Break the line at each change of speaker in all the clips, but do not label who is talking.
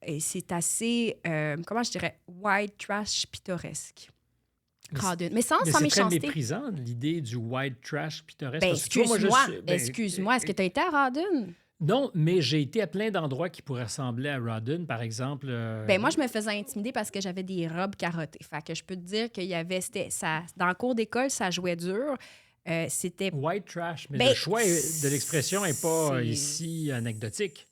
et c'est assez, comment je dirais, white trash pittoresque. Rawdon. Mais sans
Mais c'est très
méchanceté.
méprisant, l'idée du white trash pittoresque.
Ben,
Parce que, tu vois,
excuse-moi, est-ce que tu as été à Rawdon?
Non, mais j'ai été à plein d'endroits qui pourraient ressembler à Rawdon, par exemple.
Ben, moi, je me faisais intimider parce que j'avais des robes carottées. Fait que je peux te dire qu'il y avait... dans le cours d'école, ça jouait dur. C'était...
White trash, mais
Ben,
le choix de l'expression n'est pas
c'est-
ici anecdotique.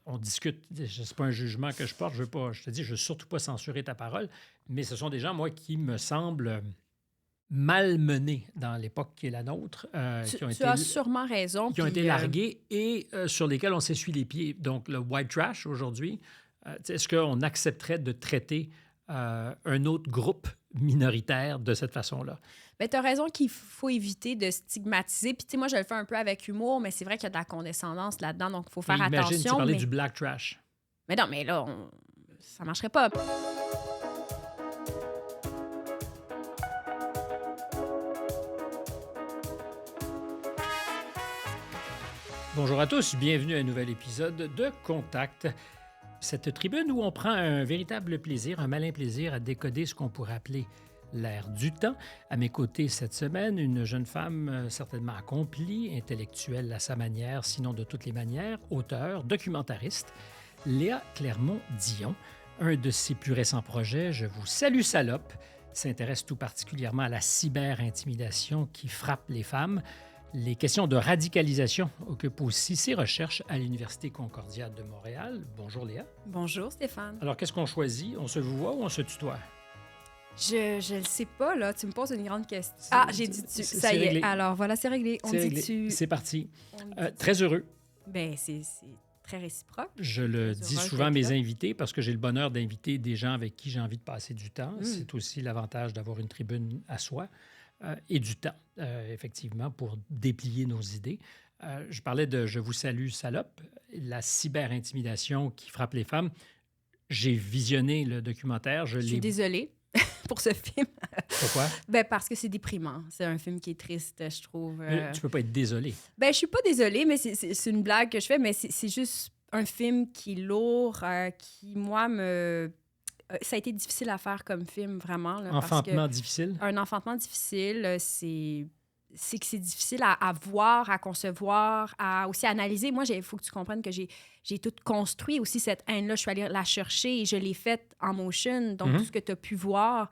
On discute. C'est pas un jugement que je porte. Je te dis, je veux surtout pas censurer ta parole, mais ce sont des gens, moi, qui me semblent malmenés dans l'époque qui est la nôtre,
Tu as sûrement raison.
qui ont
puis,
été largués et sur lesquels on s'essuie les pieds. Donc, le white trash, aujourd'hui, est-ce qu'on accepterait de traiter un autre groupe minoritaire de cette façon-là?
Ben, tu as raison qu'il faut éviter de stigmatiser. Puis, tu sais, moi, je le fais un peu avec humour, mais c'est vrai qu'il y a de la condescendance là-dedans, donc il faut faire
Imagine,
attention.
tu parlais
mais...
du black trash.
mais non, mais là, ça marcherait pas.
Bonjour à tous, bienvenue à un nouvel épisode de Contact. Cette tribune où on prend un véritable plaisir, un malin plaisir à décoder ce qu'on pourrait appeler l'ère du temps. À mes côtés cette semaine, une jeune femme certainement accomplie, intellectuelle à sa manière, sinon de toutes les manières, auteure, documentariste, Léa Clermont-Dion. Un de ses plus récents projets, Je vous salue salope, s'intéresse tout particulièrement à la cyber-intimidation qui frappe les femmes. Les questions de radicalisation occupent aussi ses recherches à l'Université Concordia de Montréal. Bonjour Léa.
Bonjour, Stéphane.
Alors, qu'est-ce qu'on choisit? On se voit ou on se tutoie?
Je le sais pas, là. Tu me poses une grande question. Ah, j'ai dit tu. Ça y est.
Réglé.
Alors, voilà, c'est réglé. On
C'est
dit
réglé.
tu.
C'est parti.
On dit tu.
Très heureux.
Ben, c'est très réciproque.
Je le
Très
dis
heureux
souvent à
d'être
mes
là.
invités parce que j'ai le bonheur d'inviter des gens avec qui j'ai envie de passer du temps.
Mm.
C'est aussi l'avantage d'avoir une tribune à soi et du temps, effectivement, pour déplier nos idées. Je parlais de Je vous salue salope, la cyber-intimidation qui frappe les femmes. J'ai visionné le documentaire.
Je suis désolée pour ce film.
Pourquoi?
Ben, parce que c'est déprimant. C'est un film qui est triste, je trouve.
Tu peux pas être désolé.
Ben, je suis pas désolée, mais c'est une blague que je fais, mais c'est juste un film qui est lourd, qui, moi, ça a été difficile à faire comme film, vraiment. Là,
Enfantement difficile?
Un enfantement difficile, c'est que c'est difficile à voir, à concevoir, à aussi analyser. Moi, il faut que tu comprennes que j'ai tout construit aussi, cette haine-là. Je suis allée la chercher et je l'ai faite en motion. Donc, tout ce que tu as pu voir,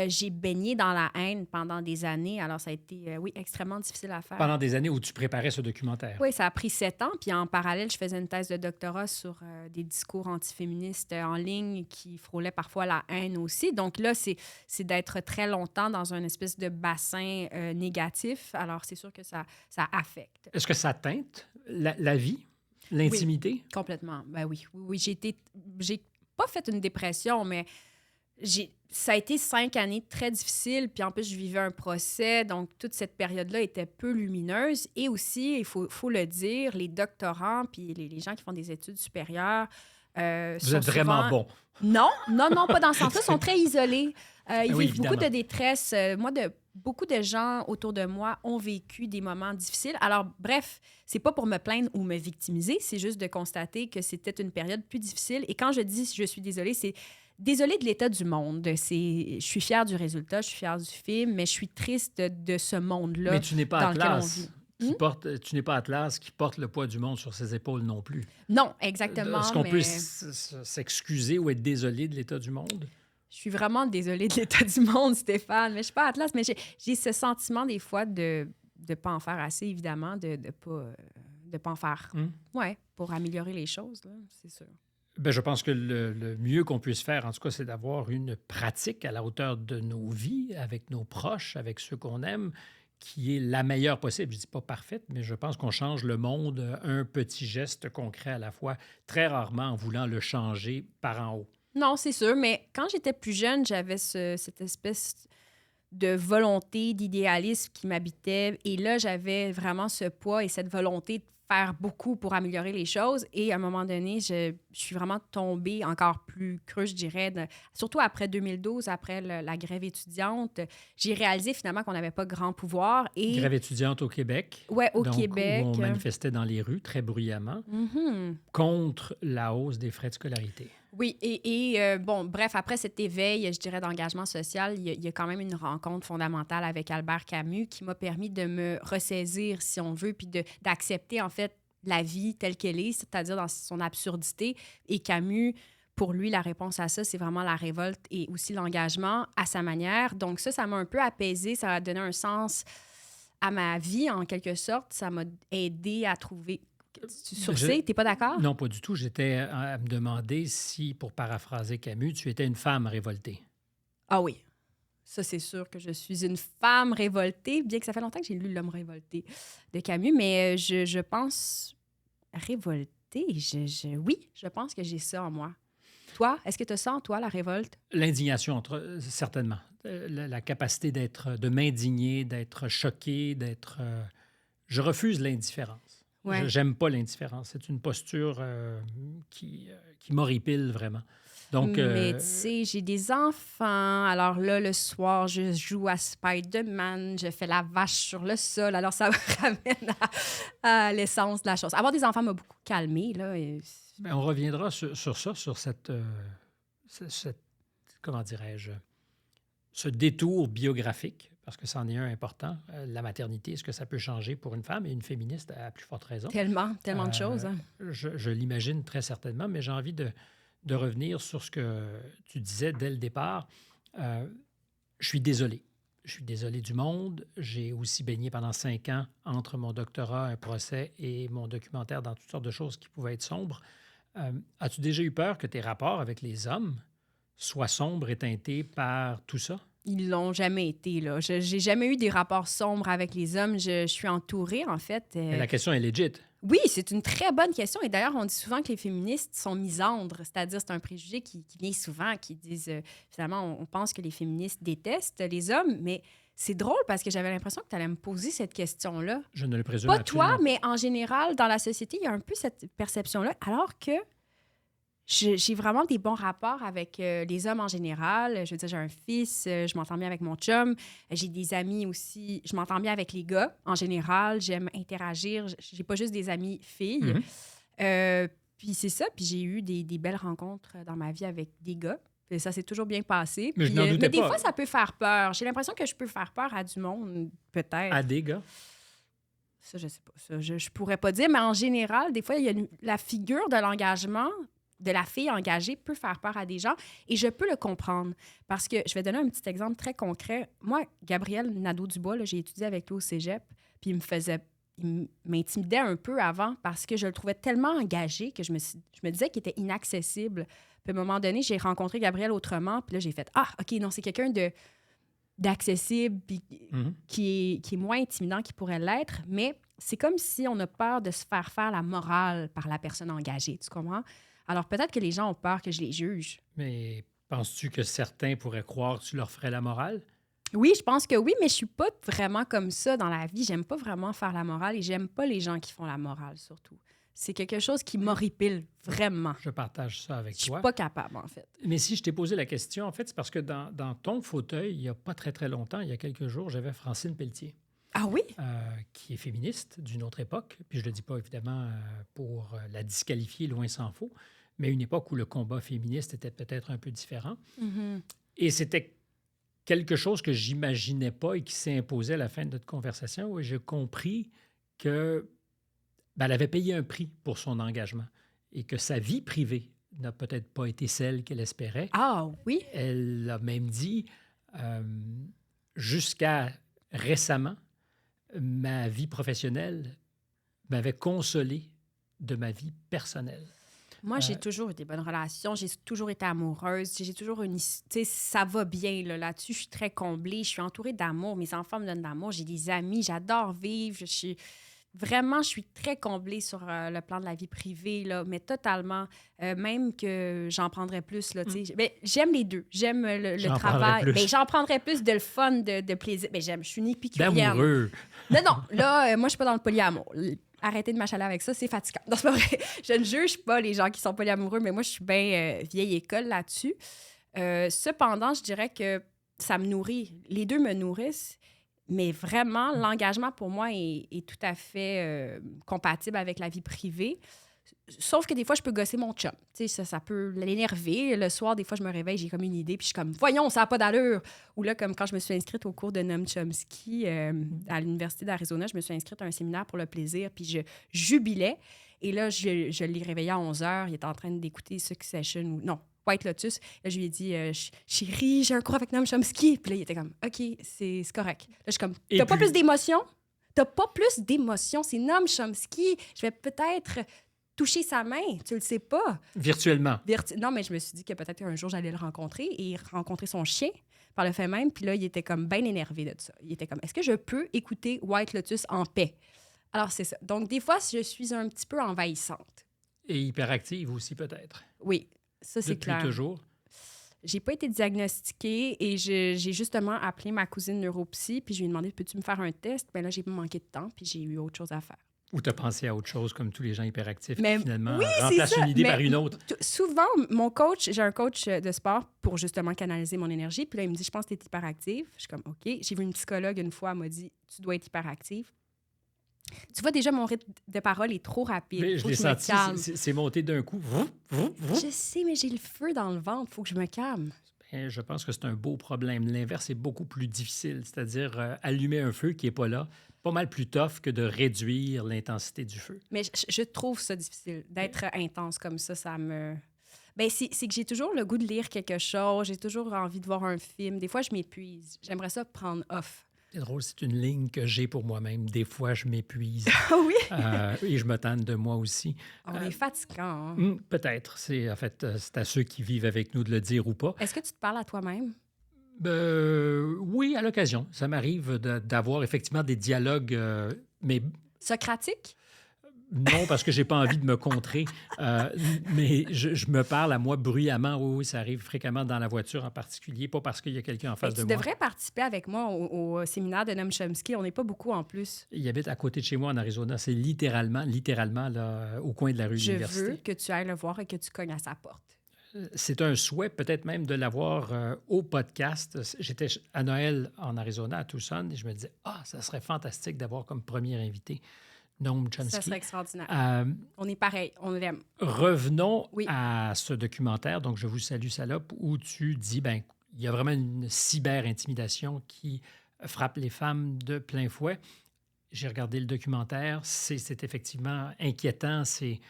j'ai baigné dans la haine pendant des années. Alors, ça a été, oui, extrêmement difficile à faire.
Pendant des années où tu préparais ce documentaire?
Oui, ça a pris 7 ans. Puis en parallèle, je faisais une thèse de doctorat sur des discours antiféministes en ligne qui frôlaient parfois la haine aussi. Donc là, c'est d'être très longtemps dans un espèce de bassin négatif. Alors, c'est sûr que ça affecte.
Est-ce que ça teinte la vie, l'intimité?
Oui, complètement. Ben oui. J'ai pas fait une dépression, mais ça a été 5 années très difficiles. Puis en plus, je vivais un procès. Donc, toute cette période-là était peu lumineuse. Et aussi, il faut le dire, les doctorants puis les gens qui font des études supérieures.
Vous êtes vraiment bons.
Non, pas dans ce sens-là. Ils sont très isolés. Ils
Oui,
vivent beaucoup
évidemment.
de détresse. Beaucoup de gens autour de moi ont vécu des moments difficiles. Alors, bref, c'est pas pour me plaindre ou me victimiser, c'est juste de constater que c'était une période plus difficile. Et quand je dis je suis désolée, c'est désolée de l'état du monde. Je suis fière du résultat, je suis fière du film, mais je suis triste de ce monde-là.
Mais tu n'es pas
dans lequel on
Atlas.
vit.
Tu n'es pas Atlas qui porte le poids du monde sur ses épaules non plus.
Non, exactement.
Est-ce qu'on
mais
peut s'excuser ou être désolé de l'état du monde?
Je suis vraiment désolée de l'état du monde, Stéphane. Mais je suis pas Atlas, mais j'ai ce sentiment des fois de ne pas en faire assez, évidemment, de pas en faire. Ouais, pour améliorer les choses, là, c'est sûr.
Ben, je pense que le mieux qu'on puisse faire, en tout cas, c'est d'avoir une pratique à la hauteur de nos vies, avec nos proches, avec ceux qu'on aime, qui est la meilleure possible. Je ne dis pas parfaite, mais je pense qu'on change le monde un petit geste concret à la fois, très rarement en voulant le changer par en haut.
Non, c'est sûr, mais quand j'étais plus jeune, j'avais cette espèce de volonté, d'idéalisme qui m'habitait. Et là, j'avais vraiment ce poids et cette volonté de faire beaucoup pour améliorer les choses. Et à un moment donné, je suis vraiment tombée encore plus creux, je dirais, surtout après 2012, après la grève étudiante. J'ai réalisé finalement qu'on n'avait pas grand pouvoir. Et...
Grève étudiante au Québec.
Oui, au
donc,
Québec.
Où on manifestait dans les rues très bruyamment contre la hausse des frais de scolarité.
Oui, bon, bref, après cet éveil, je dirais, d'engagement social, il y a quand même une rencontre fondamentale avec Albert Camus qui m'a permis de me ressaisir, si on veut, puis d'accepter, en fait, la vie telle qu'elle est, c'est-à-dire dans son absurdité. Et Camus, pour lui, la réponse à ça, c'est vraiment la révolte et aussi l'engagement à sa manière. Donc ça m'a un peu apaisée, ça a donné un sens à ma vie, en quelque sorte. Ça m'a aidé à trouver... Tu sourcils, t'es pas d'accord?
Non, pas du tout. J'étais à me demander si, pour paraphraser Camus, tu étais une femme révoltée.
Ah oui. Ça, c'est sûr que je suis une femme révoltée, bien que ça fait longtemps que j'ai lu L'homme révolté de Camus, mais je pense révoltée. Oui, je pense que j'ai ça en moi. Toi, est-ce que tu as ça en toi, la révolte?
L'indignation, certainement. La capacité de m'indigner, d'être choqué, d'être... Je refuse l'indifférence.
Ouais.
J'aime pas l'indifférence. C'est une posture qui m'horripile vraiment. Donc,
Mais tu sais, j'ai des enfants. Alors là, le soir, je joue à Spider-Man. Je fais la vache sur le sol. Alors ça me ramène à l'essence de la chose. Avoir des enfants m'a beaucoup calmée, là.
on reviendra sur ça, sur cette comment dirais-je, ce détour biographique, parce que c'en est un important. La maternité, est-ce que ça peut changer pour une femme et une féministe à plus forte raison?
Tellement de choses. Hein.
Je l'imagine très certainement, mais j'ai envie de revenir sur ce que tu disais dès le départ. Je suis désolé. Je suis désolé du monde. J'ai aussi baigné pendant 5 ans entre mon doctorat, un procès et mon documentaire dans toutes sortes de choses qui pouvaient être sombres. As-tu déjà eu peur que tes rapports avec les hommes soient sombres et teintés par tout ça?
Ils l'ont jamais été, là. J'ai jamais eu des rapports sombres avec les hommes. Je suis entourée, en fait.
Mais la question est légite.
Oui, c'est une très bonne question. Et d'ailleurs, on dit souvent que les féministes sont misandres, c'est-à-dire c'est un préjugé qui vient souvent, qui disent, finalement, on pense que les féministes détestent les hommes, mais c'est drôle parce que j'avais l'impression que tu allais me poser cette question-là.
Je ne le présume
Pas
absolument
toi,
pas.
mais en général, dans la société, il y a un peu cette perception-là, alors que j'ai vraiment des bons rapports avec les hommes en général. Je veux dire, j'ai un fils, je m'entends bien avec mon chum. J'ai des amis aussi. Je m'entends bien avec les gars en général. J'aime interagir. J'ai pas juste des amis filles. Puis c'est ça. Puis j'ai eu des belles rencontres dans ma vie avec des gars. Et ça s'est toujours bien passé.
Mais
Puis,
je n'en doutais
mais des
pas.
fois, ça peut faire peur. J'ai l'impression que je peux faire peur à du monde, peut-être.
À des gars?
Ça, je sais pas. Ça, je pourrais pas dire. Mais en général, des fois, il y a la figure de l'engagement de la fille engagée peut faire peur à des gens et je peux le comprendre parce que je vais donner un petit exemple très concret. Moi, Gabriel Nadeau-Dubois, là, j'ai étudié avec lui au cégep puis il m'intimidait un peu avant parce que je le trouvais tellement engagé que je me disais qu'il était inaccessible. Puis à un moment donné, j'ai rencontré Gabriel autrement puis là, j'ai fait « Ah, OK, non, c'est quelqu'un d'accessible puis qui est moins intimidant qu'il pourrait l'être, mais c'est comme si on a peur de se faire la morale par la personne engagée, tu comprends? Alors, peut-être que les gens ont peur que je les juge.
Mais penses-tu que certains pourraient croire que tu leur ferais la morale?
Oui, je pense que oui, mais je suis pas vraiment comme ça dans la vie. J'aime pas vraiment faire la morale et j'aime pas les gens qui font la morale, surtout. C'est quelque chose qui m'horripile vraiment.
Je partage ça avec toi.
Je suis pas capable, en fait.
Mais si je t'ai posé la question, en fait, c'est parce que dans ton fauteuil, il n'y a pas très, très longtemps, il y a quelques jours, j'avais Francine Pelletier.
Ah oui?
Qui est féministe d'une autre époque. Puis je ne le dis pas, évidemment, pour la disqualifier, loin s'en faut, mais une époque où le combat féministe était peut-être un peu différent.
Mm-hmm.
Et c'était quelque chose que j'imaginais pas et qui s'est imposé à la fin de notre conversation, où j'ai compris que elle avait payé un prix pour son engagement et que sa vie privée n'a peut-être pas été celle qu'elle espérait.
Ah oui?
Elle a même dit, jusqu'à récemment, ma vie professionnelle m'avait consolé de ma vie personnelle.
Moi, j'ai toujours eu des bonnes relations. J'ai toujours été amoureuse. J'ai toujours une... Tu sais, ça va bien là-dessus. Je suis très comblée. Je suis entourée d'amour. Mes enfants me donnent d'amour. J'ai des amis. J'adore vivre. Vraiment, je suis très comblée sur le plan de la vie privée, là, mais totalement. Même que j'en prendrais plus. Là, mais j'aime les deux. J'aime le travail. Mais j'en prendrais plus de le fun, de plaisir. Mais je suis une épicurienne.
D'amoureux.
Non, là, moi, je suis pas dans le polyamour. Arrêtez de m'achaler avec ça, c'est fatigant. Non, c'est pas vrai. Je ne juge pas les gens qui sont polyamoureux, mais moi, je suis bien vieille école là-dessus. Cependant, je dirais que ça me nourrit. Les deux me nourrissent. Mais vraiment, l'engagement pour moi est tout à fait compatible avec la vie privée. Sauf que des fois, je peux gosser mon chum. Tu sais, ça peut l'énerver. Le soir, des fois, je me réveille, j'ai comme une idée, puis je suis comme, voyons, ça n'a pas d'allure. Ou là, comme quand je me suis inscrite au cours de Noam Chomsky à l'Université d'Arizona, je me suis inscrite à un séminaire pour le plaisir, puis je jubilais. Et là, je l'ai réveillé à 11 h. Il était en train d'écouter Succession ou non, White Lotus. Là, je lui ai dit, chérie, j'ai un cours avec Noam Chomsky. Puis là, il était comme, OK, c'est correct. Là, je suis comme, t'as pas plus d'émotion? T'as pas plus d'émotion. C'est Noam Chomsky. Je vais peut-être toucher sa main, tu le sais pas.
Virtuellement.
Non, mais je me suis dit que peut-être un jour, j'allais le rencontrer et rencontrer son chien par le fait même. Puis là, il était comme bien énervé de ça. Il était comme, est-ce que je peux écouter White Lotus en paix? Alors, c'est ça. Donc, des fois, je suis un petit peu envahissante.
Et hyperactive aussi, peut-être.
Oui, ça, c'est clair.
Depuis toujours.
J'ai pas été diagnostiquée et j'ai justement appelé ma cousine neuropsy puis je lui ai demandé, peux-tu me faire un test? Bien là, j'ai manqué de temps puis j'ai eu autre chose à faire.
Ou tu as pensé à autre chose, comme tous les gens hyperactifs
Mais,
qui finalement
oui,
remplacent une idée par une autre.
Souvent, j'ai un coach de sport pour justement canaliser mon énergie. Puis là, il me dit, je pense que tu es hyperactive. Je suis comme, OK. J'ai vu une psychologue une fois, elle m'a dit, tu dois être hyperactive. Tu vois, déjà, mon rythme de parole est trop rapide.
Mais je l'ai senti, c'est monté d'un coup.
Je sais, mais j'ai le feu dans le ventre. Il faut que je me calme.
Bien, je pense que c'est un beau problème. L'inverse est beaucoup plus difficile, c'est-à-dire allumer un feu qui n'est pas là. Pas mal plus tough que de réduire l'intensité du feu.
Mais je trouve ça difficile. D'être intense comme ça me... Ben c'est que j'ai toujours le goût de lire quelque chose. J'ai toujours envie de voir un film. Des fois, je m'épuise. J'aimerais ça prendre off.
C'est drôle, c'est une ligne que j'ai pour moi-même. Des fois, je m'épuise.
Ah oui?
Et je me tente de moi aussi.
On est fatigant. Hein?
Peut-être. C'est à ceux qui vivent avec nous de le dire ou pas.
Est-ce que tu te parles à toi-même?
Oui, à l'occasion. Ça m'arrive d'avoir effectivement des dialogues, mais...
Socratique?
Non, parce que j'ai pas envie de me contrer, mais je me parle à moi bruyamment. Oui, ça arrive fréquemment dans la voiture en particulier, pas parce qu'il y a quelqu'un en face de moi.
Tu devrais participer avec moi au séminaire de Noam Chomsky. On n'est pas beaucoup en plus.
Il habite à côté de chez moi en Arizona. C'est littéralement là, au coin de la rue de l'Université.
Je veux que tu ailles le voir et que tu cognes à sa porte.
C'est un souhait peut-être même de l'avoir au podcast. J'étais à Noël en Arizona, à Tucson, et je me disais, ça serait fantastique d'avoir comme premier invité Noam Chomsky.
Ça serait extraordinaire. On est pareil, on l'aime.
Revenons à ce documentaire, donc je vous salue salope, où tu dis, il y a vraiment une cyber-intimidation qui frappe les femmes de plein fouet. J'ai regardé le documentaire, c'est effectivement inquiétant, c'est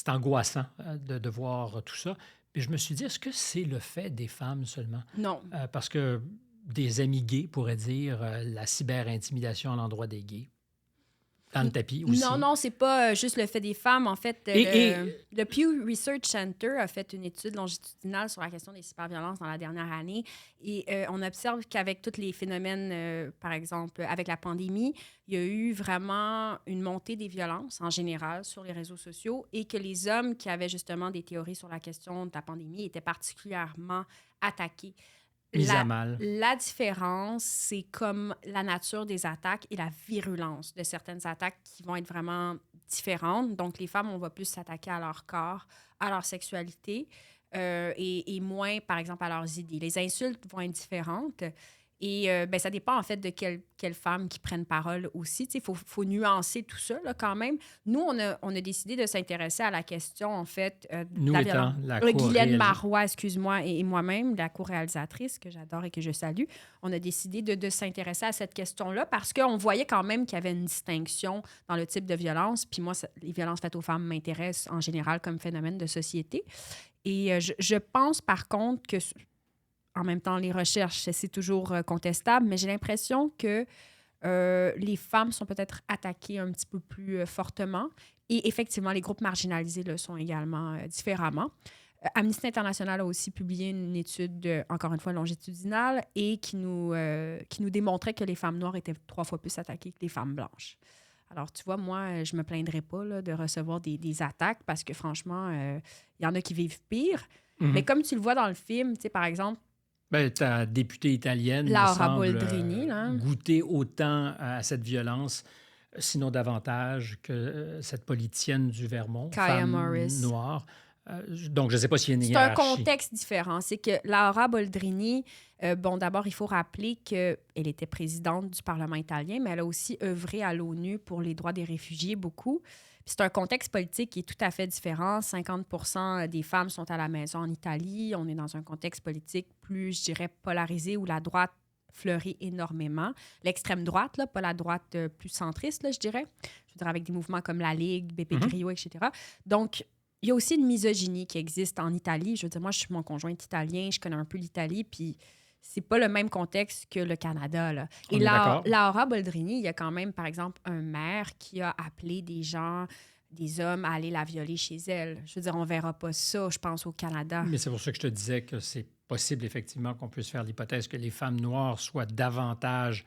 angoissant de voir tout ça. Puis je me suis dit, est-ce que c'est le fait des femmes seulement?
Non.
Parce que des amis gays pourraient dire la cyber-intimidation à l'endroit des gays. Dans le tapis aussi.
Non, c'est pas juste le fait des femmes. En fait, le Pew Research Center a fait une étude longitudinale sur la question des cyberviolences dans la dernière année. Et on observe qu'avec tous les phénomènes, par exemple, avec la pandémie, il y a eu vraiment une montée des violences en général sur les réseaux sociaux et que les hommes qui avaient justement des théories sur la question de la pandémie étaient particulièrement attaqués.
Mise à mal.
La différence, c'est comme la nature des attaques et la virulence de certaines attaques qui vont être vraiment différentes. Donc, les femmes, on va plus s'attaquer à leur corps, à leur sexualité et moins, par exemple, à leurs idées. Les insultes vont être différentes. Et ça dépend, en fait, de quelles femmes qui prennent parole aussi. Il faut nuancer tout ça, là, quand même. Nous, on a décidé de s'intéresser à la question, en fait...
Nous étant la
Guylaine Marois, excuse-moi, et moi-même, la co-réalisatrice, que j'adore et que je salue, on a décidé de s'intéresser à cette question-là parce qu'on voyait quand même qu'il y avait une distinction dans le type de violence. Puis moi, les violences faites aux femmes m'intéressent en général comme phénomène de société. Et je pense, par contre, que... En même temps, les recherches, c'est toujours contestable, mais j'ai l'impression que les femmes sont peut-être attaquées un petit peu plus fortement. Et effectivement, les groupes marginalisés le sont également différemment. Amnesty International a aussi publié une étude, encore une fois, longitudinale et qui nous démontrait que les femmes noires étaient 3 fois plus attaquées que les femmes blanches. Alors, tu vois, moi, je me plaindrais pas là, de recevoir des attaques parce que, franchement, il y en a qui vivent pire. Mm-hmm. Mais comme tu le vois dans le film, tu sais, par exemple,
ta députée italienne
Laura Boldrini,
goûter autant à cette violence, sinon davantage que cette politicienne du Vermont,
Kaya
femme
Morris.
Noire. Donc, je ne sais pas s'il y a une hiérarchie.
C'est un contexte différent. C'est que Laura Boldrini, d'abord, il faut rappeler qu'elle était présidente du Parlement italien, mais elle a aussi œuvré à l'ONU pour les droits des réfugiés beaucoup. C'est un contexte politique qui est tout à fait différent. 50% des femmes sont à la maison en Italie. On est dans un contexte politique plus, je dirais, polarisé où la droite fleurit énormément. L'extrême droite, là, pas la droite plus centriste, là, je dirais. Je veux dire, avec des mouvements comme la Ligue, Beppe Grillo, etc. Donc, il y a aussi une misogynie qui existe en Italie. Je veux dire, moi, mon conjoint est italien, je connais un peu l'Italie, puis c'est pas le même contexte que le Canada, là. Et Laura Boldrini, il y a quand même, par exemple, un maire qui a appelé des hommes à aller la violer chez elle. Je veux dire, on verra pas ça, je pense, au Canada.
Mais c'est pour ça que je te disais que c'est possible, effectivement, qu'on puisse faire l'hypothèse que les femmes noires soient davantage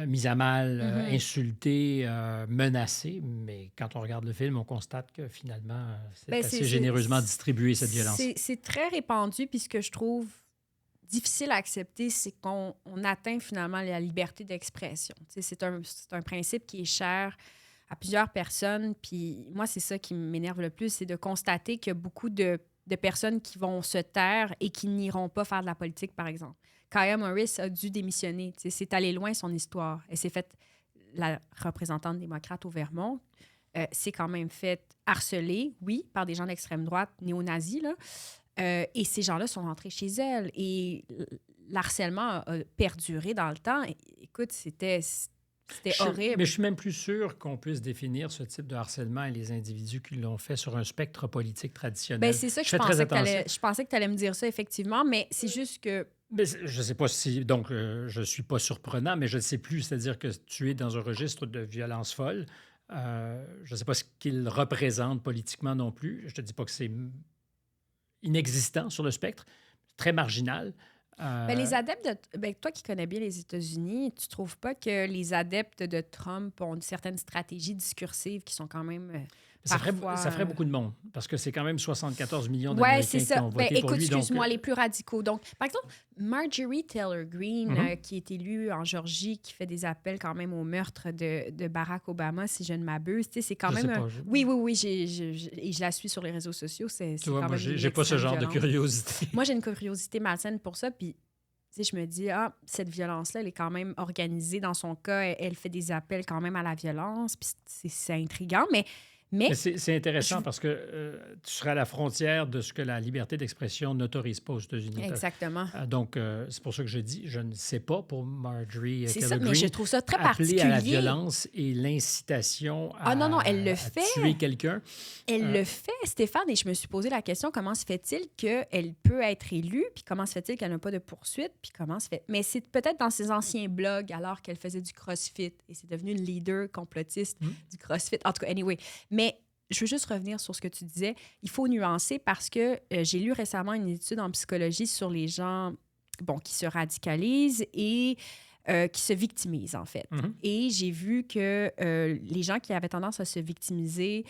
mises à mal, insultées, menacées. Mais quand on regarde le film, on constate que finalement, c'est assez généreusement distribué, cette violence.
C'est très répandu, puis ce que je trouve difficile à accepter, c'est qu'on atteint finalement la liberté d'expression. C'est un principe qui est cher à plusieurs personnes, puis moi, c'est ça qui m'énerve le plus, c'est de constater qu'il y a beaucoup de personnes qui vont se taire et qui n'iront pas faire de la politique, par exemple. Kaya Morris a dû démissionner. C'est allé loin, son histoire. Elle s'est faite la représentante démocrate au Vermont. C'est quand même fait harceler, oui, par des gens d'extrême droite néo-nazis, là. Et ces gens-là sont rentrés chez elle. Et l'harcèlement a perduré dans le temps. Écoute, c'était horrible.
Mais je suis même plus sûr qu'on puisse définir ce type de harcèlement et les individus qui l'ont fait sur un spectre politique traditionnel.
Bien, c'est ça que je pensais que tu allais me dire ça, effectivement, mais c'est juste que...
Mais je ne sais pas si... Donc, je ne suis pas surprenant, mais je ne sais plus. C'est-à-dire que tu es dans un registre de violence folle. Je ne sais pas ce qu'il représente politiquement non plus. Je ne te dis pas que c'est inexistant sur le spectre, très marginal.
Les adeptes toi qui connais bien les États-Unis, tu trouves pas que les adeptes de Trump ont une certaine stratégie discursive qui sont quand même
ça ferait beaucoup de monde, parce que c'est quand même 74 millions d'Américains qui ont voté pour lui.
Excuse-moi, les plus radicaux. Donc, par exemple, Marjorie Taylor Greene, qui est élue en Georgie, qui fait des appels quand même au meurtre de Barack Obama, si je ne m'abuse, c'est quand même... Oui, et je la suis sur les réseaux sociaux. Tu vois,
moi, j'ai pas ce genre de curiosité.
Moi, j'ai une curiosité malsaine pour ça, puis je me dis, cette violence-là, elle est quand même organisée dans son cas. Elle fait des appels quand même à la violence, puis c'est intriguant, mais
c'est intéressant parce que tu seras à la frontière de ce que la liberté d'expression n'autorise pas aux États-Unis.
Exactement.
Donc, c'est pour ça que je dis, je ne sais pas pour Marjorie Taylor Greene.
Mais je trouve ça très particulier.
Appeler à la violence et l'incitation à,
elle le fait.
Tuer quelqu'un.
Elle le fait, Stéphane, et je me suis posé la question, comment se fait-il qu'elle peut être élue, puis comment se fait-il qu'elle n'a pas de poursuite, puis comment se fait... Mais c'est peut-être dans ses anciens blogs, alors qu'elle faisait du CrossFit, et c'est devenue une leader complotiste du CrossFit. En tout cas, anyway. Mais je veux juste revenir sur ce que tu disais. Il faut nuancer parce que j'ai lu récemment une étude en psychologie sur les gens qui se radicalisent et qui se victimisent, en fait. Et j'ai vu que les gens qui avaient tendance à se victimiser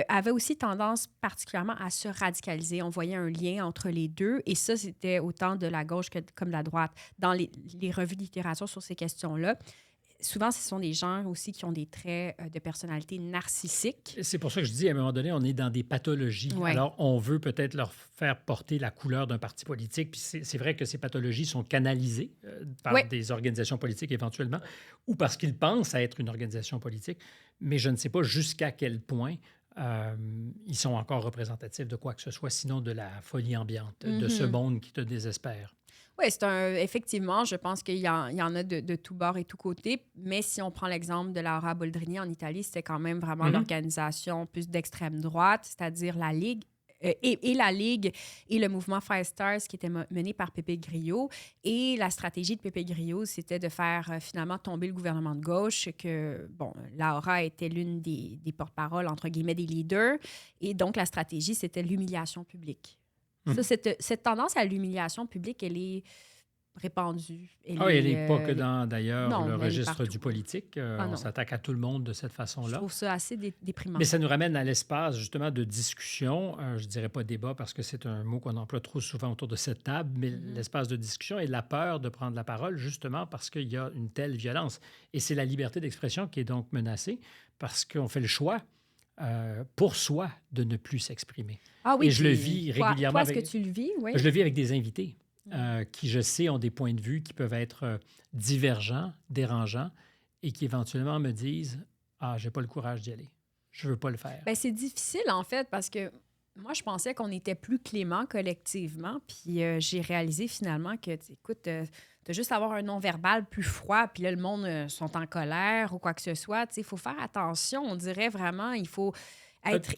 avaient aussi tendance particulièrement à se radicaliser. On voyait un lien entre les deux. Et ça, c'était autant de la gauche comme de la droite. Dans les revues de littérature sur ces questions-là, souvent, ce sont des gens aussi qui ont des traits de personnalité narcissiques.
C'est pour ça que je dis, à un moment donné, on est dans des pathologies. Ouais. Alors, on veut peut-être leur faire porter la couleur d'un parti politique. Puis c'est vrai que ces pathologies sont canalisées par des organisations politiques éventuellement, ou parce qu'ils pensent à être une organisation politique. Mais je ne sais pas jusqu'à quel point ils sont encore représentatifs de quoi que ce soit, sinon de la folie ambiante, de ce monde qui te désespère.
Oui, effectivement, je pense qu'il y en a de tous bords et tous côtés. Mais si on prend l'exemple de Laura Boldrini en Italie, c'était quand même vraiment l'organisation plus d'extrême droite, c'est-à-dire la Ligue. Et la Ligue et le mouvement Five Stars qui était mené par Beppe Grillo. Et la stratégie de Beppe Grillo, c'était de faire finalement tomber le gouvernement de gauche, que, Laura était l'une des porte-paroles, entre guillemets, des leaders. Et donc, la stratégie, c'était l'humiliation publique. Ça, cette tendance à l'humiliation publique, elle est répandue.
Elle n'est pas que dans, d'ailleurs, le registre du politique. On s'attaque à tout le monde de cette façon-là.
Je trouve ça assez déprimant.
Mais ça nous ramène à l'espace, justement, de discussion. Je ne dirais pas débat parce que c'est un mot qu'on emploie trop souvent autour de cette table, mais l'espace de discussion et la peur de prendre la parole, justement, parce qu'il y a une telle violence. Et c'est la liberté d'expression qui est donc menacée parce qu'on fait le choix pour soi de ne plus s'exprimer.
Ah oui,
et je le vis régulièrement.
Toi, est-ce que tu le vis? Oui.
Je le vis avec des invités qui, je sais, ont des points de vue qui peuvent être divergents, dérangeants, et qui éventuellement me disent « Ah, j'ai pas le courage d'y aller. je veux pas le faire.
Bien, c'est difficile, en fait, parce que moi, je pensais qu'on était plus clément collectivement. Puis j'ai réalisé finalement que, écoute, t'as juste à avoir un non-verbal plus froid, puis là, le monde sont en colère ou quoi que ce soit. Il faut faire attention. On dirait vraiment, il faut être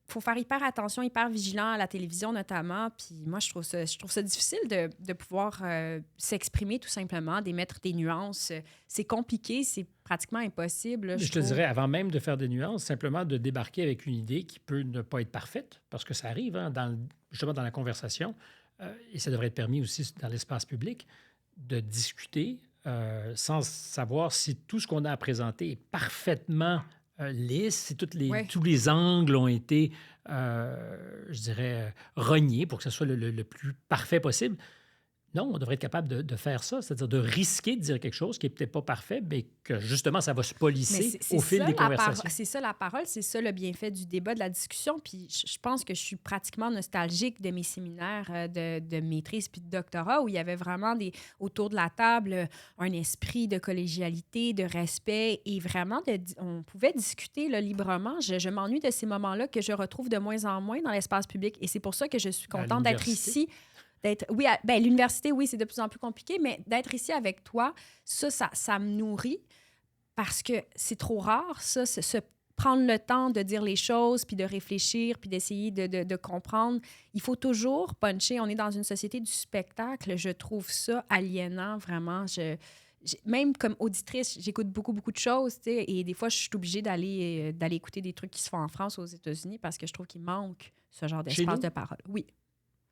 faut faire hyper attention, hyper vigilant à la télévision notamment. Puis moi, je trouve ça difficile de pouvoir s'exprimer tout simplement, d'émettre des nuances. C'est compliqué, c'est pratiquement impossible. Là,
Je te dirais, avant même de faire des nuances, simplement de débarquer avec une idée qui peut ne pas être parfaite, parce que ça arrive, hein, justement dans la conversation, et ça devrait être permis aussi dans l'espace public, de discuter sans savoir si tout ce qu'on a à présenter est parfaitement lisse, si tous les angles ont été, je dirais, rognés pour que ce soit le plus parfait possible. Non, on devrait être capable de faire ça, c'est-à-dire de risquer de dire quelque chose qui n'est peut-être pas parfait, mais que justement, ça va se polisser au fil des conversations.
C'est ça la parole, c'est ça le bienfait du débat, de la discussion. Puis je pense que je suis pratiquement nostalgique de mes séminaires de maîtrise puis de doctorat où il y avait vraiment autour de la table un esprit de collégialité, de respect et vraiment, on pouvait discuter là, librement. Je m'ennuie de ces moments-là que je retrouve de moins en moins dans l'espace public et c'est pour ça que je suis contente d'être ici. Oui, l'université, oui, c'est de plus en plus compliqué, mais d'être ici avec toi, ça me nourrit parce que c'est trop rare, ça, se prendre le temps de dire les choses, puis de réfléchir, puis d'essayer de comprendre. Il faut toujours puncher. On est dans une société du spectacle. Je trouve ça aliénant, vraiment. Même comme auditrice, j'écoute beaucoup, beaucoup de choses, tu sais, et des fois, je suis obligée d'aller écouter des trucs qui se font en France, aux États-Unis, parce que je trouve qu'il manque ce genre d'espace de parole. Oui.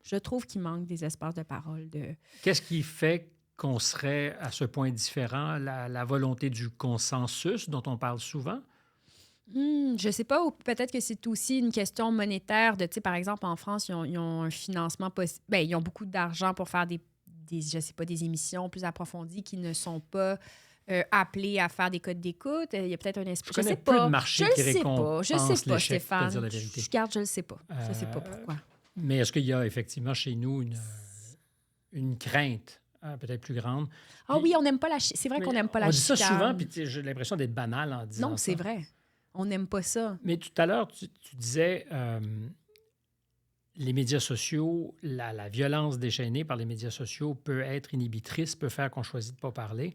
Je trouve qu'il manque des espaces de parole.
Qu'est-ce qui fait qu'on serait à ce point différent? La volonté du consensus dont on parle souvent?
Je sais pas. Ou peut-être que c'est aussi une question monétaire. Par exemple, en France, ils ont un financement possible. Ils ont beaucoup d'argent pour faire des émissions plus approfondies qui ne sont pas appelées à faire des codes d'écoute. Il y a peut-être un esprit.
Je sais pas. De marché qui récompense l'échec,
Stéphane.
pour dire la vérité.
Je le sais pas. Je sais pas pourquoi.
Mais est-ce qu'il y a effectivement chez nous une crainte peut-être plus grande?
Ah oui, on n'aime pas la chicane. C'est vrai qu'on n'aime pas la chicane.
On dit ça souvent, puis j'ai l'impression d'être banal en disant ça.
Non, c'est vrai. On n'aime pas ça.
Mais tout à l'heure, tu disais les médias sociaux, la violence déchaînée par les médias sociaux peut être inhibitrice, peut faire qu'on choisit de ne pas parler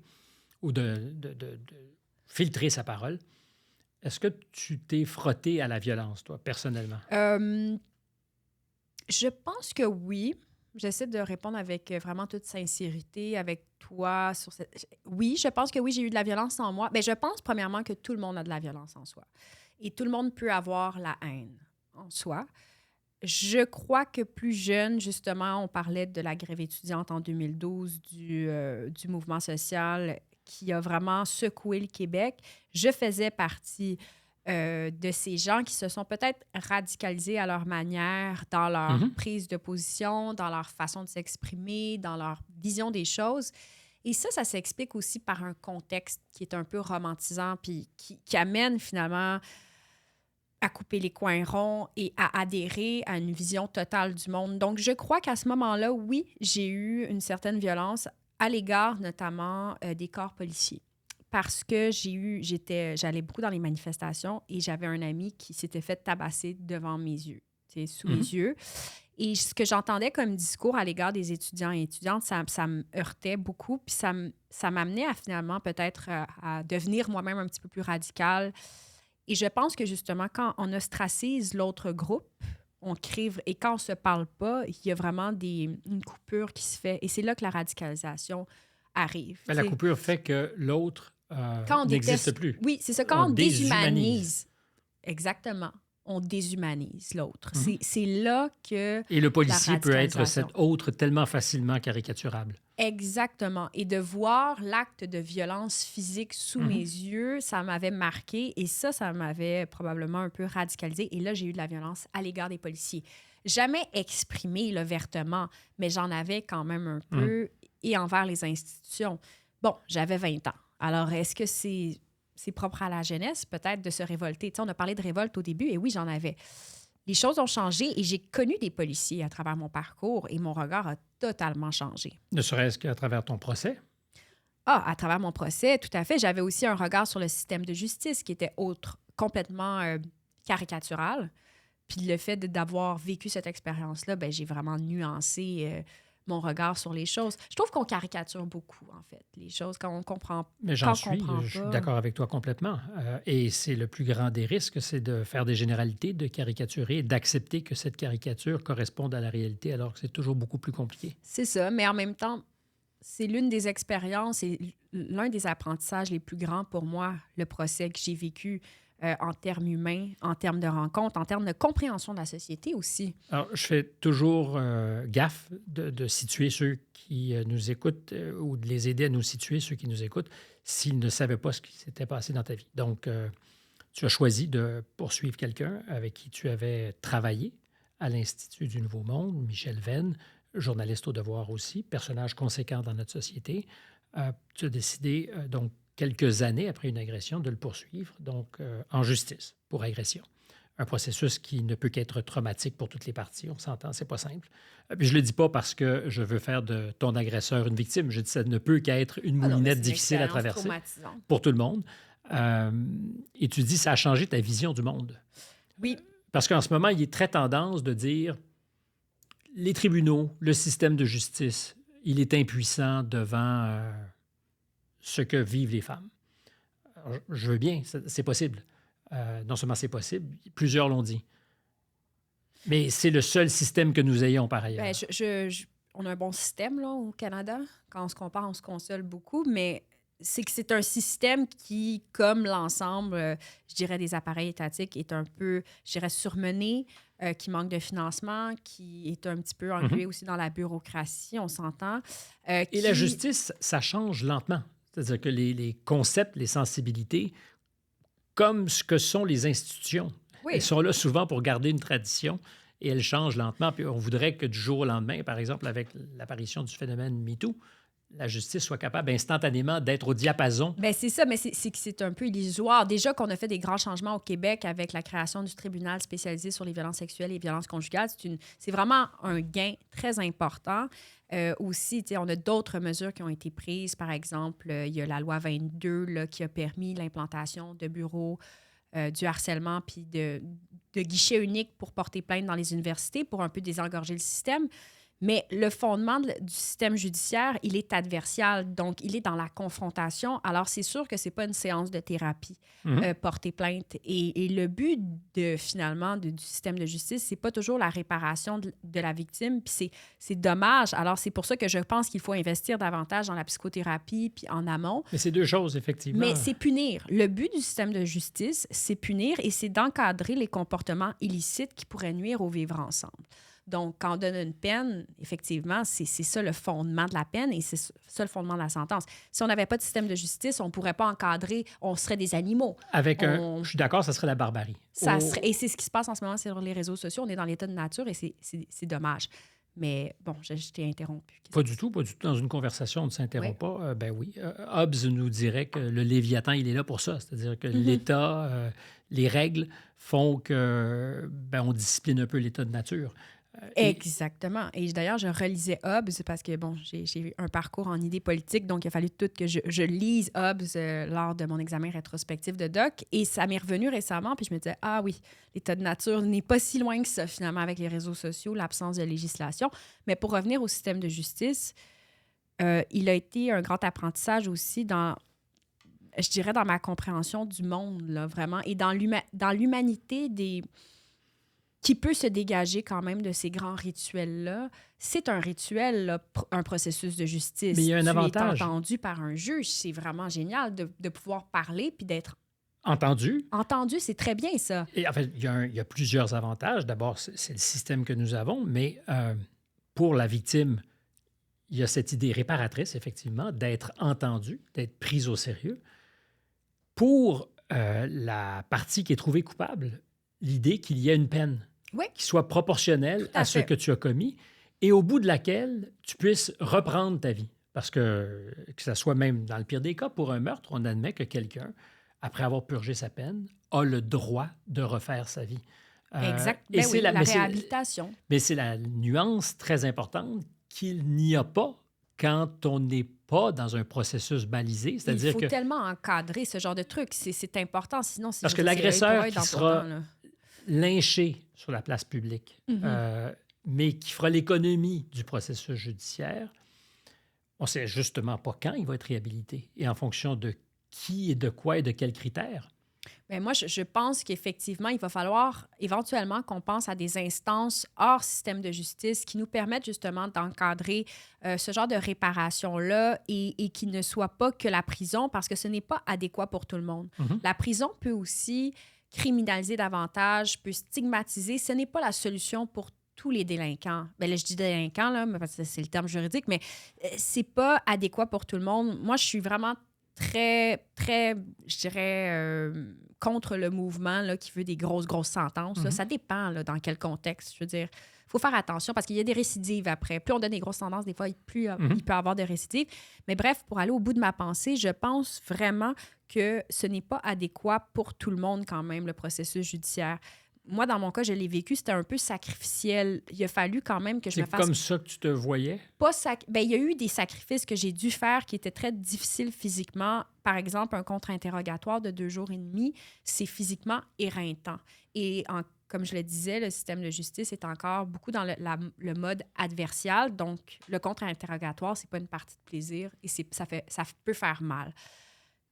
ou de filtrer sa parole. Est-ce que tu t'es frotté à la violence, toi, personnellement?
Je pense que oui. J'essaie de répondre avec vraiment toute sincérité avec toi. Oui, je pense que oui, j'ai eu de la violence en moi. Je pense premièrement que tout le monde a de la violence en soi. Et tout le monde peut avoir la haine en soi. Je crois que plus jeune, justement, on parlait de la grève étudiante en 2012, du mouvement social qui a vraiment secoué le Québec. Je faisais partie de ces gens qui se sont peut-être radicalisés à leur manière, dans leur prise de position, dans leur façon de s'exprimer, dans leur vision des choses. Et ça s'explique aussi par un contexte qui est un peu romantisant puis qui amène finalement à couper les coins ronds et à adhérer à une vision totale du monde. Donc, je crois qu'à ce moment-là, oui, j'ai eu une certaine violence à l'égard notamment des corps policiers. Parce que j'allais beaucoup dans les manifestations et j'avais un ami qui s'était fait tabasser devant mes yeux, sous mes yeux. Et ce que j'entendais comme discours à l'égard des étudiants et étudiantes, ça me heurtait beaucoup. Puis ça m'amenait à finalement peut-être à devenir moi-même un petit peu plus radicale. Et je pense que justement, quand on ostracise l'autre groupe, on crée... Et quand on ne se parle pas, il y a vraiment une coupure qui se fait. Et c'est là que la radicalisation arrive.
Mais la coupure fait que l'autre n'existe plus.
Oui, c'est ça. Quand on déshumanise. Exactement. On déshumanise l'autre. C'est là que...
Et le policier peut être cet autre tellement facilement caricaturable.
Exactement. Et de voir l'acte de violence physique sous mes yeux, ça m'avait marqué et ça m'avait probablement un peu radicalisé. Et là, j'ai eu de la violence à l'égard des policiers. Jamais exprimé vertement, mais j'en avais quand même un peu et envers les institutions. Bon, j'avais 20 ans. Alors, est-ce que c'est propre à la jeunesse, peut-être, de se révolter? Tu sais, on a parlé de révolte au début, et oui, j'en avais. Les choses ont changé et j'ai connu des policiers à travers mon parcours et mon regard a totalement changé.
Ne serait-ce qu'à travers ton procès?
Ah, à travers mon procès, tout à fait. J'avais aussi un regard sur le système de justice qui était complètement caricatural. Puis le fait d'avoir vécu cette expérience-là, ben, j'ai vraiment nuancé mon regard sur les choses. Je trouve qu'on caricature beaucoup, en fait, les choses quand on comprend
Mais
quand on
je
comprend
suis
pas.
d'accord avec toi complètement. Et c'est le plus grand des risques, c'est de faire des généralités, de caricaturer et d'accepter que cette caricature corresponde à la réalité, alors que c'est toujours beaucoup plus compliqué.
C'est ça, mais en même temps, c'est l'une des expériences et l'un des apprentissages les plus grands pour moi, le procès que j'ai vécu en termes humains, en termes de rencontres, en termes de compréhension de la société aussi.
Alors, je fais toujours gaffe de situer ceux qui nous écoutent ou de les aider à nous situer, ceux qui nous écoutent, s'ils ne savaient pas ce qui s'était passé dans ta vie. Donc, tu as choisi de poursuivre quelqu'un avec qui tu avais travaillé à l'Institut du Nouveau Monde, Michel Venn, journaliste au Devoir aussi, personnage conséquent dans notre société. Tu as décidé, donc, quelques années après une agression, de le poursuivre, donc en justice pour agression. Un processus qui ne peut qu'être traumatique pour toutes les parties, on s'entend, c'est pas simple. Puis je le dis pas parce que je veux faire de ton agresseur une victime, je dis ça ne peut qu'être une moulinette difficile à traverser pour tout le monde. Et tu dis, ça a changé ta vision du monde.
Oui.
Parce qu'en ce moment, il est très tendance de dire les tribunaux, le système de justice, il est impuissant devant ce que vivent les femmes. Alors, je veux bien, c'est possible. Non seulement c'est possible, plusieurs l'ont dit. Mais c'est le seul système que nous ayons par ailleurs.
Ben, on a un bon système là, au Canada. Quand on se compare, on se console beaucoup, mais c'est que c'est un système qui, comme l'ensemble, je dirais, des appareils étatiques, est un peu, je dirais, surmené, qui manque de financement, qui est un petit peu englué aussi dans la bureaucratie, on s'entend.
Et la justice, ça change lentement. C'est-à-dire que les concepts, les sensibilités, comme ce que sont les institutions, elles sont là souvent pour garder une tradition et elles changent lentement. Puis on voudrait que du jour au lendemain, par exemple, avec l'apparition du phénomène MeToo, la justice soit capable instantanément d'être au diapason.
Bien, c'est ça, mais c'est un peu illusoire. Déjà qu'on a fait des grands changements au Québec avec la création du tribunal spécialisé sur les violences sexuelles et les violences conjugales, c'est vraiment un gain très important. Aussi, on a d'autres mesures qui ont été prises. Par exemple, il y a la loi 22 là, qui a permis l'implantation de bureaux du harcèlement puis de guichets uniques pour porter plainte dans les universités pour un peu désengorger le système. Mais le fondement du système judiciaire, il est adversial, donc il est dans la confrontation. Alors, c'est sûr que ce n'est pas une séance de thérapie, porter plainte. Et le but, finalement, du système de justice, c'est pas toujours la réparation de la victime, puis c'est dommage. Alors, c'est pour ça que je pense qu'il faut investir davantage dans la psychothérapie puis en amont.
Mais c'est deux choses, effectivement.
Mais c'est punir. Le but du système de justice, c'est punir et c'est d'encadrer les comportements illicites qui pourraient nuire au vivre ensemble. Donc, quand on donne une peine, effectivement, c'est ça le fondement de la peine et c'est ça le fondement de la sentence. Si on n'avait pas de système de justice, on ne pourrait pas encadrer, on serait des animaux.
Je suis d'accord, ça serait la barbarie.
Et c'est ce qui se passe en ce moment sur les réseaux sociaux. On est dans l'état de nature et c'est dommage. Mais bon, je t'ai interrompu.
Pas du tout. Dans une conversation, on ne s'interrompt pas. Ben oui. Hobbes nous dirait que le Léviathan, il est là pour ça. C'est-à-dire que l'État, les règles font que on discipline un peu l'état de nature.
Exactement. Et d'ailleurs, je relisais Hobbes parce que, bon, j'ai eu un parcours en idées politiques, donc il a fallu tout que je lise Hobbes lors de mon examen rétrospectif de doc. Et ça m'est revenu récemment, puis je me disais, ah oui, l'état de nature n'est pas si loin que ça, finalement, avec les réseaux sociaux, l'absence de législation. Mais pour revenir au système de justice, il a été un grand apprentissage aussi je dirais, dans ma compréhension du monde, là, vraiment, et dans l'humanité qui peut se dégager quand même de ces grands rituels-là. C'est un rituel, là, un processus de justice.
Mais il y a un avantage.
Tu es entendu par un juge. C'est vraiment génial de pouvoir parler puis d'être
entendu.
Entendu, c'est très bien, ça.
Et en fait, il y a plusieurs avantages. D'abord, c'est le système que nous avons, mais pour la victime, il y a cette idée réparatrice, effectivement, d'être entendu, d'être prise au sérieux. Pour la partie qui est trouvée coupable, l'idée qu'il y a une peine qui soit proportionnelle à ce que tu as commis et au bout de laquelle tu puisses reprendre ta vie. Parce que ça soit même dans le pire des cas, pour un meurtre, on admet que quelqu'un, après avoir purgé sa peine, a le droit de refaire sa vie.
Exact. La réhabilitation.
Mais c'est la nuance très importante qu'il n'y a pas quand on n'est pas dans un processus balisé. C'est-à-dire
Il faut
que...
tellement encadrer ce genre de truc. C'est important, sinon...
Parce que l'agresseur qui sera lynché sur la place publique, mais qui fera l'économie du processus judiciaire, on ne sait justement pas quand il va être réhabilité et en fonction de qui et de quoi et de quels critères.
Bien, moi, je pense qu'effectivement, il va falloir éventuellement qu'on pense à des instances hors système de justice qui nous permettent justement d'encadrer ce genre de réparation-là et qui ne soit pas que la prison parce que ce n'est pas adéquat pour tout le monde. La prison peut aussi criminaliser davantage, peut stigmatiser. Ce n'est pas la solution pour tous les délinquants. Bien là, je dis délinquants, là, parce que c'est le terme juridique, mais c'est pas adéquat pour tout le monde. Moi, je suis vraiment très, je dirais, contre le mouvement là, qui veut des grosses sentences. Là. Ça dépend là, dans quel contexte. Je veux dire, il faut faire attention parce qu'il y a des récidives après. Plus on donne des grosses sentences, des fois, plus il peut y avoir des récidives. Mais bref, pour aller au bout de ma pensée, je pense vraiment que ce n'est pas adéquat pour tout le monde quand même, le processus judiciaire. Moi, dans mon cas, je l'ai vécu, c'était un peu sacrificiel. Il a fallu quand même que je me fasse...
C'est comme ça que tu te voyais?
Bien, il y a eu des sacrifices que j'ai dû faire qui étaient très difficiles physiquement. Par exemple, un contre-interrogatoire de 2 jours et demi, c'est physiquement éreintant. Et comme je le disais, le système de justice est encore beaucoup dans le mode adversial. Donc, le contre-interrogatoire, c'est pas une partie de plaisir et ça peut faire mal.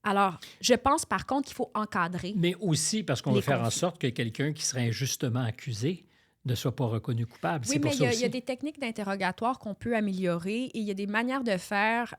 Alors, je pense par contre qu'il faut encadrer.
Mais aussi parce qu'on veut faire en sorte que quelqu'un qui serait injustement accusé ne soit pas reconnu coupable.
Oui, mais il y a des techniques d'interrogatoire qu'on peut améliorer et il y a des manières de faire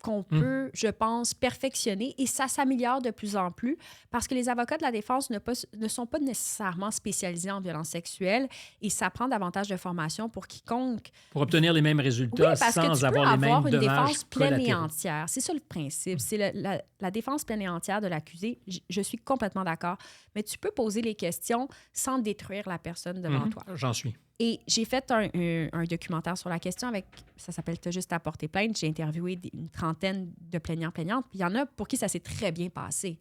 qu'on peut, je pense, perfectionner et ça s'améliore de plus en plus parce que les avocats de la défense ne sont pas nécessairement spécialisés en violence sexuelle et ça prend davantage de formation pour quiconque.
Pour obtenir les mêmes résultats sans avoir les mêmes dommages collatéraux.
Une défense pleine et entière. C'est ça le principe. C'est la défense pleine et entière de l'accusé. Je suis complètement d'accord. Mais tu peux poser les questions sans détruire la personne devant toi.
J'en suis.
Et j'ai fait un documentaire sur la question ça s'appelle « T'as juste à porter plainte ». J'ai interviewé une trentaine de plaignants-plaignantes, puis il y en a pour qui ça s'est très bien passé.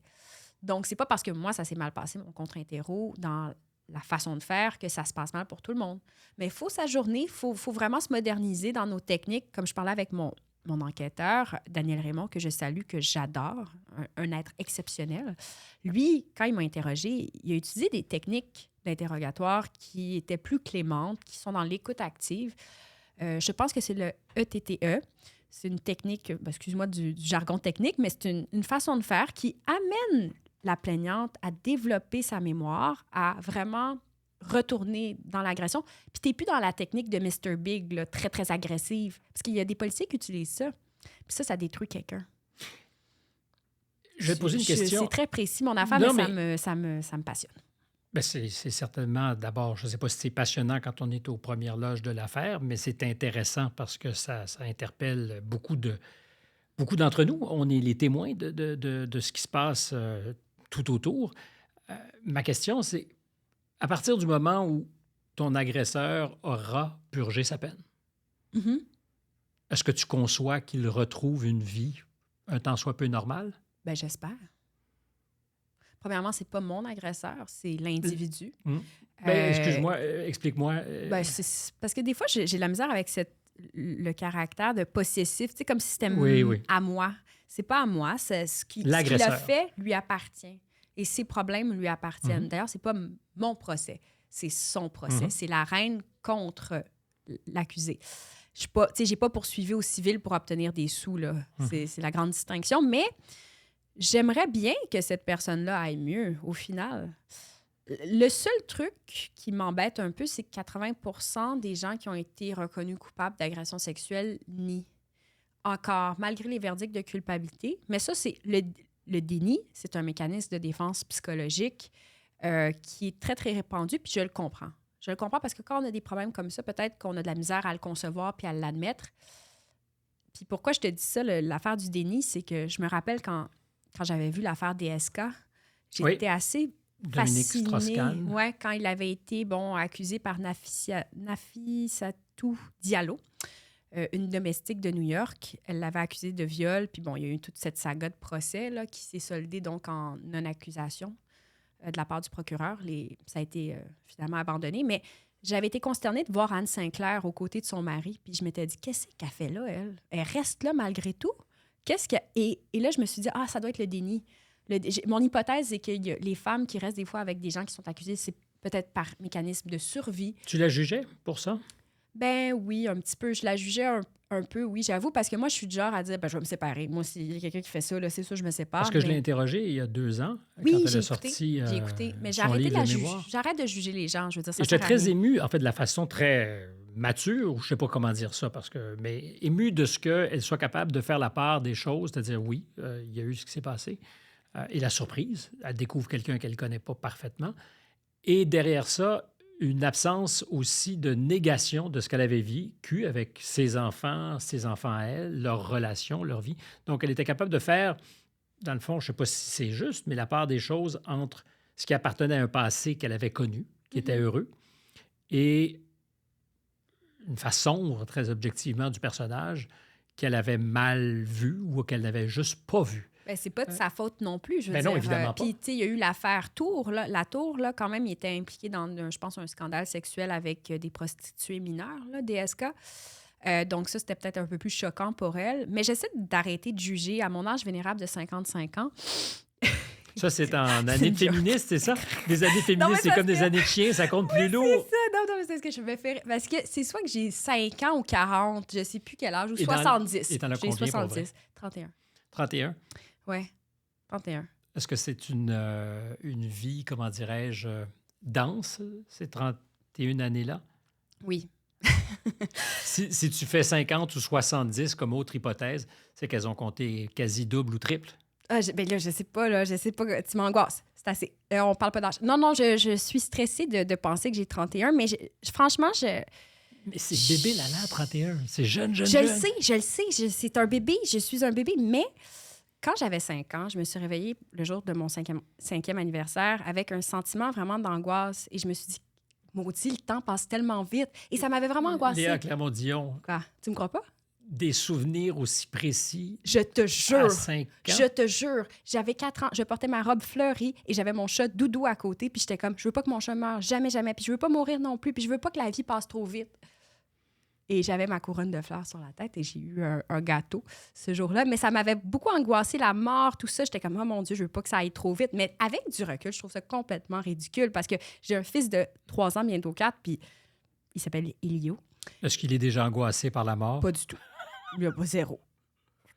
Donc, c'est pas parce que moi, ça s'est mal passé, mon contre-interro, dans la façon de faire, que ça se passe mal pour tout le monde. Mais il faut s'ajourner, il faut vraiment se moderniser dans nos techniques. Comme je parlais avec mon enquêteur, Daniel Raymond, que je salue, que j'adore, un être exceptionnel. Lui, quand il m'a interrogé, il a utilisé des techniques d'interrogatoire qui étaient plus clémentes, qui sont dans l'écoute active. Je pense que c'est le ETTE. C'est une technique, excuse-moi du jargon technique, mais c'est une façon de faire qui amène la plaignante à développer sa mémoire, à vraiment retourner dans l'agression. Puis t'es plus dans la technique de Mr. Big, là, très, très agressive. Parce qu'il y a des policiers qui utilisent ça. Puis ça détruit quelqu'un.
Je vais te poser une question.
C'est très précis, mon affaire, mais ça me passionne.
Bien, c'est certainement, d'abord, je ne sais pas si c'est passionnant quand on est aux premières loges de l'affaire, mais c'est intéressant parce que ça interpelle beaucoup d'entre nous. On est les témoins de ce qui se passe tout autour. Ma question, c'est, à partir du moment où ton agresseur aura purgé sa peine, est-ce que tu conçois qu'il retrouve une vie un tant soit peu normale?
Bien, j'espère. Premièrement, c'est pas mon agresseur, c'est l'individu.
Excuse-moi, explique-moi.
C'est parce que des fois, j'ai de la misère avec le caractère de possessif, tu sais, comme si c'était à moi. C'est pas à moi, c'est ce qu'il a fait lui appartient. Et ses problèmes lui appartiennent. D'ailleurs, c'est pas mon procès, c'est son procès. C'est la reine contre l'accusé. J'ai pas poursuivi au civil pour obtenir des sous, là. C'est la grande distinction, mais j'aimerais bien que cette personne-là aille mieux, au final. Le seul truc qui m'embête un peu, c'est que 80% des gens qui ont été reconnus coupables d'agression sexuelle nient encore, malgré les verdicts de culpabilité. Mais ça, c'est le déni. C'est un mécanisme de défense psychologique qui est très, très répandu, puis je le comprends. Je le comprends parce que quand on a des problèmes comme ça, peut-être qu'on a de la misère à le concevoir puis à l'admettre. Puis pourquoi je te dis ça, l'affaire du déni, c'est que je me rappelle quand j'avais vu l'affaire DSK, j'étais assez fascinée. Ouais, quand il avait été accusé par Nafissatou Diallo, une domestique de New York. Elle l'avait accusé de viol. Puis il y a eu toute cette saga de procès là, qui s'est soldée donc en non-accusation de la part du procureur. Ça a été finalement abandonné. Mais j'avais été consternée de voir Anne Sinclair aux côtés de son mari. Puis je m'étais dit, qu'est-ce qu'elle fait là, elle? Elle reste là malgré tout? Et là, je me suis dit, ça doit être le déni. Mon hypothèse, c'est que les femmes qui restent des fois avec des gens qui sont accusés, c'est peut-être par mécanisme de survie.
Tu la jugeais pour ça?
Ben oui, un petit peu. Je la jugeais un peu, oui, j'avoue, parce que moi, je suis du genre à dire, je vais me séparer. Moi, s'il y a quelqu'un qui fait ça, là, c'est sûr, je me sépare.
Parce que je l'ai interrogée il y a 2 ans,
oui,
quand elle
j'ai
a
écouté,
sorti
j'ai écouté. Mais j'arrête de juger les gens, je veux dire.
J'étais très ému, en fait, de la façon très mature, ou je ne sais pas comment dire ça, mais ému de ce qu'elle soit capable de faire la part des choses, c'est-à-dire, oui, il y a eu ce qui s'est passé, et la surprise, elle découvre quelqu'un qu'elle ne connaît pas parfaitement, et derrière ça, une absence aussi de négation de ce qu'elle avait vécu avec ses enfants à elle, leur relation, leur vie. Donc, elle était capable de faire, dans le fond, je ne sais pas si c'est juste, mais la part des choses entre ce qui appartenait à un passé qu'elle avait connu, qui était heureux, et une face sombre, très objectivement, du personnage qu'elle avait mal vu ou qu'elle n'avait juste pas vu.
Ben, c'est pas de sa faute non plus, je veux dire.
Non, évidemment pas.
Puis, tu sais, il y a eu l'affaire Tour. Là. La Tour, là, quand même, il était impliqué dans, je pense, un scandale sexuel avec des prostituées mineures, là, DSK. Donc, ça, c'était peut-être un peu plus choquant pour elle. Mais j'essaie d'arrêter de juger à mon âge vénérable de 55 ans.
Ça, c'est en année féministe, c'est ça? Des années féministes, c'est comme des années de chien, ça compte plus lourd.
C'est ça. Non, mais c'est ce que je me fais. Parce que c'est soit que j'ai 5 ans ou 40, je sais plus quel âge, ou 70.
Et t'en as combien,
70. 31.
31?
Oui, 31.
Est-ce que c'est une vie, comment dirais-je, dense, ces 31 années-là?
Oui.
si tu fais 50 ou 70 comme autre hypothèse, c'est qu'elles ont compté quasi double ou triple.
Ben là, je sais pas, tu m'angoisses. C'est assez. On parle pas d'âge. Non, je suis stressée de penser que j'ai 31, mais franchement,
Mais c'est bébé, Lala, 31. C'est jeune.
Je le sais. C'est un bébé. Je suis un bébé. Mais quand j'avais 5 ans, je me suis réveillée le jour de mon cinquième anniversaire avec un sentiment vraiment d'angoisse. Et je me suis dit, maudit, le temps passe tellement vite. Et ça m'avait vraiment angoissée.
Léa Clermont-Dion.
Quoi? Tu me crois pas?
Des souvenirs aussi précis.
Je te jure.
À 5 ans.
Je te jure. J'avais 4 ans. Je portais ma robe fleurie et j'avais mon chat Doudou à côté. Puis j'étais comme, je veux pas que mon chat meure. Jamais. Puis je veux pas mourir non plus. Puis je veux pas que la vie passe trop vite. Et j'avais ma couronne de fleurs sur la tête et j'ai eu un gâteau ce jour-là. Mais ça m'avait beaucoup angoissé, la mort, tout ça. J'étais comme, oh mon Dieu, je veux pas que ça aille trop vite. Mais avec du recul, je trouve ça complètement ridicule parce que j'ai un fils de 3 ans, bientôt 4, puis il s'appelle Elio.
Est-ce qu'il est déjà angoissé par la mort?
Pas du tout. Il n'y a pas zéro.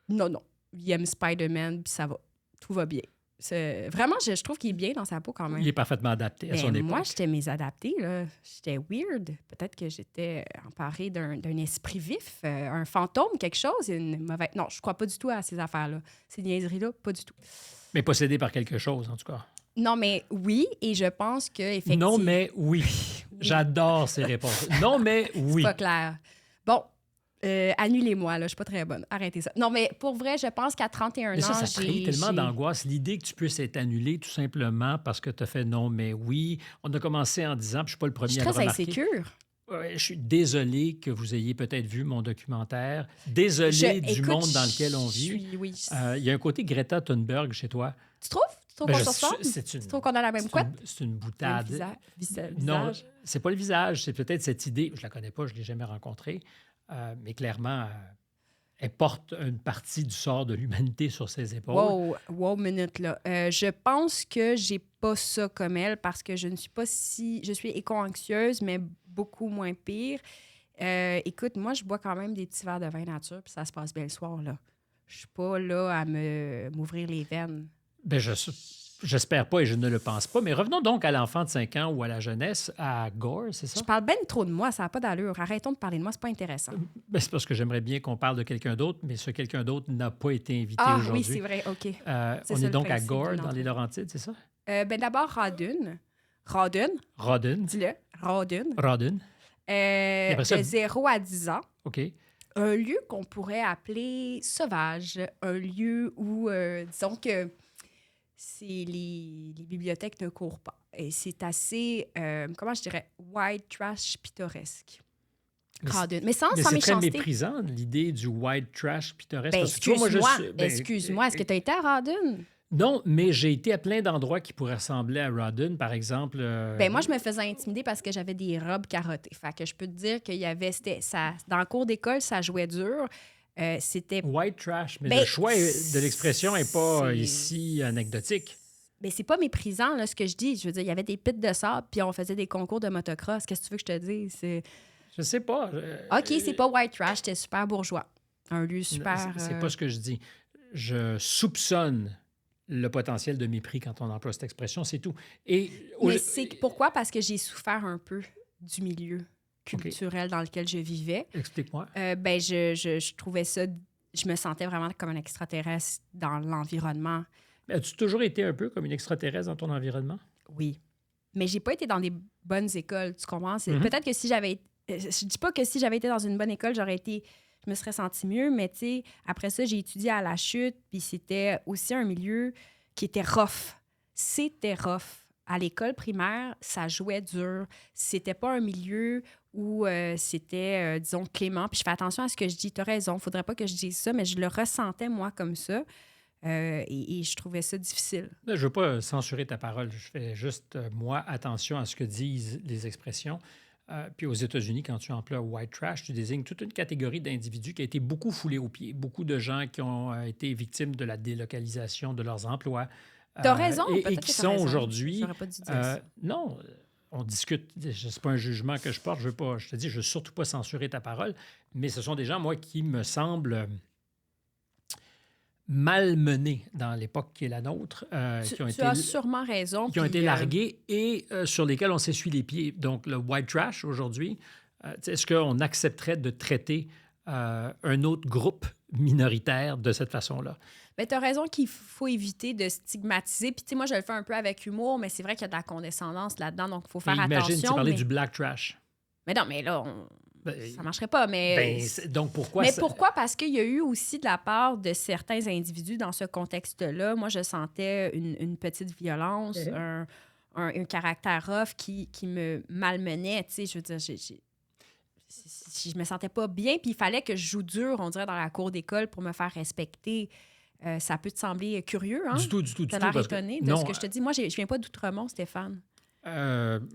Non. Il aime Spider-Man, puis ça va. Tout va bien. Vraiment, je trouve qu'il est bien dans sa peau quand même.
Il est parfaitement adapté à son époque.
Moi, j'étais mésadaptée, là. J'étais weird. Peut-être que j'étais emparée d'un esprit vif, un fantôme, quelque chose. Non, je crois pas du tout à ces affaires-là. Ces niaiseries-là, pas du tout.
Mais possédé par quelque chose, en tout cas.
Non, mais oui, et je pense que effectivement...
Non, mais oui. J'adore ces réponses. Non, mais oui.
C'est pas clair. Bon, annulez-moi, là, je suis pas très bonne. Arrêtez ça. Non, mais pour vrai, je pense qu'à 31
mais
ans,
ça crée tellement d'angoisse. L'idée que tu puisses être annulé tout simplement parce que tu as fait non, mais oui. On a commencé en disant, puis je suis pas le premier à le remarquer.
Je suis très insécure.
Je suis désolé que vous ayez peut-être vu mon documentaire. Désolé du monde dans lequel on vit.
Oui.
Il y a un côté Greta Thunberg chez toi.
Tu trouves? Tu trouves qu'on se ressemble? Tu trouves qu'on a la même couette?
C'est une boutade.
Visage.
Non, c'est pas le visage. C'est peut-être cette idée. Je la connais pas, je l'ai jamais rencontrée. Mais clairement, elle porte une partie du sort de l'humanité sur ses épaules.
Wow, minute, là. Je pense que j'ai pas ça comme elle parce que je ne suis pas si... Je suis éco-anxieuse, mais beaucoup moins pire. Écoute, moi, je bois quand même des petits verres de vin nature puis ça se passe bien le soir, là. Je suis pas là à m'ouvrir les veines.
Ben, j'espère pas et je ne le pense pas. Mais revenons donc à l'enfant de 5 ans ou à la jeunesse, à Gore, c'est ça?
Je parle bien trop de moi, ça n'a pas d'allure. Arrêtons de parler de moi, c'est pas intéressant.
Ben, c'est parce que j'aimerais bien qu'on parle de quelqu'un d'autre, mais ce quelqu'un d'autre n'a pas été invité aujourd'hui.
Ah oui, c'est vrai, OK.
On est donc à Gore, dans les Laurentides, c'est ça?
D'abord, Rawdon. Dis-le, Rawdon. De 0 à 10 ans.
OK.
Un lieu qu'on pourrait appeler sauvage. Un lieu où, disons que les bibliothèques ne courent pas. Et c'est assez, comment je dirais, white trash pittoresque. Mais sans méchanceté.
C'est très méprisant, l'idée du white trash pittoresque.
Excuse-moi, est-ce que tu as été à Rawdon?
Non, mais j'ai été à plein d'endroits qui pourraient ressembler à Rawdon, par exemple.
Ben moi, je me faisais intimider parce que j'avais des robes carottées. Fait que je peux te dire qu'il y avait... dans le cours d'école, ça jouait dur. C'était...
White trash, mais
Ben,
le choix de l'expression n'est pas
c'est-
ici anecdotique.
Ben, c'est pas méprisant, là, ce que je dis. Je veux dire, il y avait des pits de sable, puis on faisait des concours de motocross. Qu'est-ce que tu veux que je te dise?
Je sais pas.
OK, c'est pas white trash, c'était super bourgeois. Un lieu super...
C'est pas ce que je dis. Je soupçonne le potentiel de mépris quand on emploie cette expression, c'est tout. Et
Mais c'est pourquoi? Parce que j'ai souffert un peu du milieu culturel dans lequel je vivais.
Explique-moi.
Ben, je trouvais ça... Je me sentais vraiment comme un extraterrestre dans l'environnement.
As-tu toujours été un peu comme une extraterrestre dans ton environnement?
Oui. Mais j'ai pas été dans des bonnes écoles, tu comprends?
Mm-hmm.
Peut-être que si j'avais... Je dis pas que si j'avais été dans une bonne école, je me serais sentie mieux, mais tu sais, après ça, j'ai étudié à la chute, puis c'était aussi un milieu qui était rough. C'était rough. À l'école primaire, ça jouait dur. C'était pas un milieu où c'était, disons, clément. Puis je fais attention à ce que je dis. T'as raison, faudrait pas que je dise ça, mais je le ressentais, moi, comme ça. Et je trouvais ça difficile.
Je ne veux pas censurer ta parole. Je fais juste, moi, attention à ce que disent les expressions. Puis aux États-Unis, quand tu emploies white trash, tu désignes toute une catégorie d'individus qui a été beaucoup foulée aux pieds. Beaucoup de gens qui ont été victimes de la délocalisation de leurs emplois.
T'as raison,
et qui sont aujourd'hui...
J'aurais pas dû dire ça.
Non, on discute. Ce n'est pas un jugement que je porte. Je te dis, je ne veux surtout pas censurer ta parole. Mais ce sont des gens, moi, qui me semblent malmenés dans l'époque qui est la nôtre.
Tu as sûrement raison.
Qui ont été largués et sur lesquels on s'essuie les pieds. Donc, le white trash, aujourd'hui, est-ce qu'on accepterait de traiter un autre groupe minoritaire de cette façon-là?
Bien, tu as raison qu'il faut éviter de stigmatiser. Puis, tu sais, moi, je le fais un peu avec humour, mais c'est vrai qu'il y a de la condescendance là-dedans, donc il faut faire attention.
Imagine, tu parlais du black trash.
Mais non, mais là, ça marcherait pas. Mais
donc, pourquoi
Mais pourquoi? Parce qu'il y a eu aussi de la part de certains individus dans ce contexte-là. Moi, je sentais une petite violence, un caractère rough qui me malmenait. Tu sais, je veux dire, je me sentais pas bien, puis il fallait que je joue dur, on dirait, dans la cour d'école pour me faire respecter. Ça peut te sembler curieux, hein?
Du tout.
Tu as l'air étonné de ce que je te dis. Moi, je viens pas d'Outremont, Stéphane.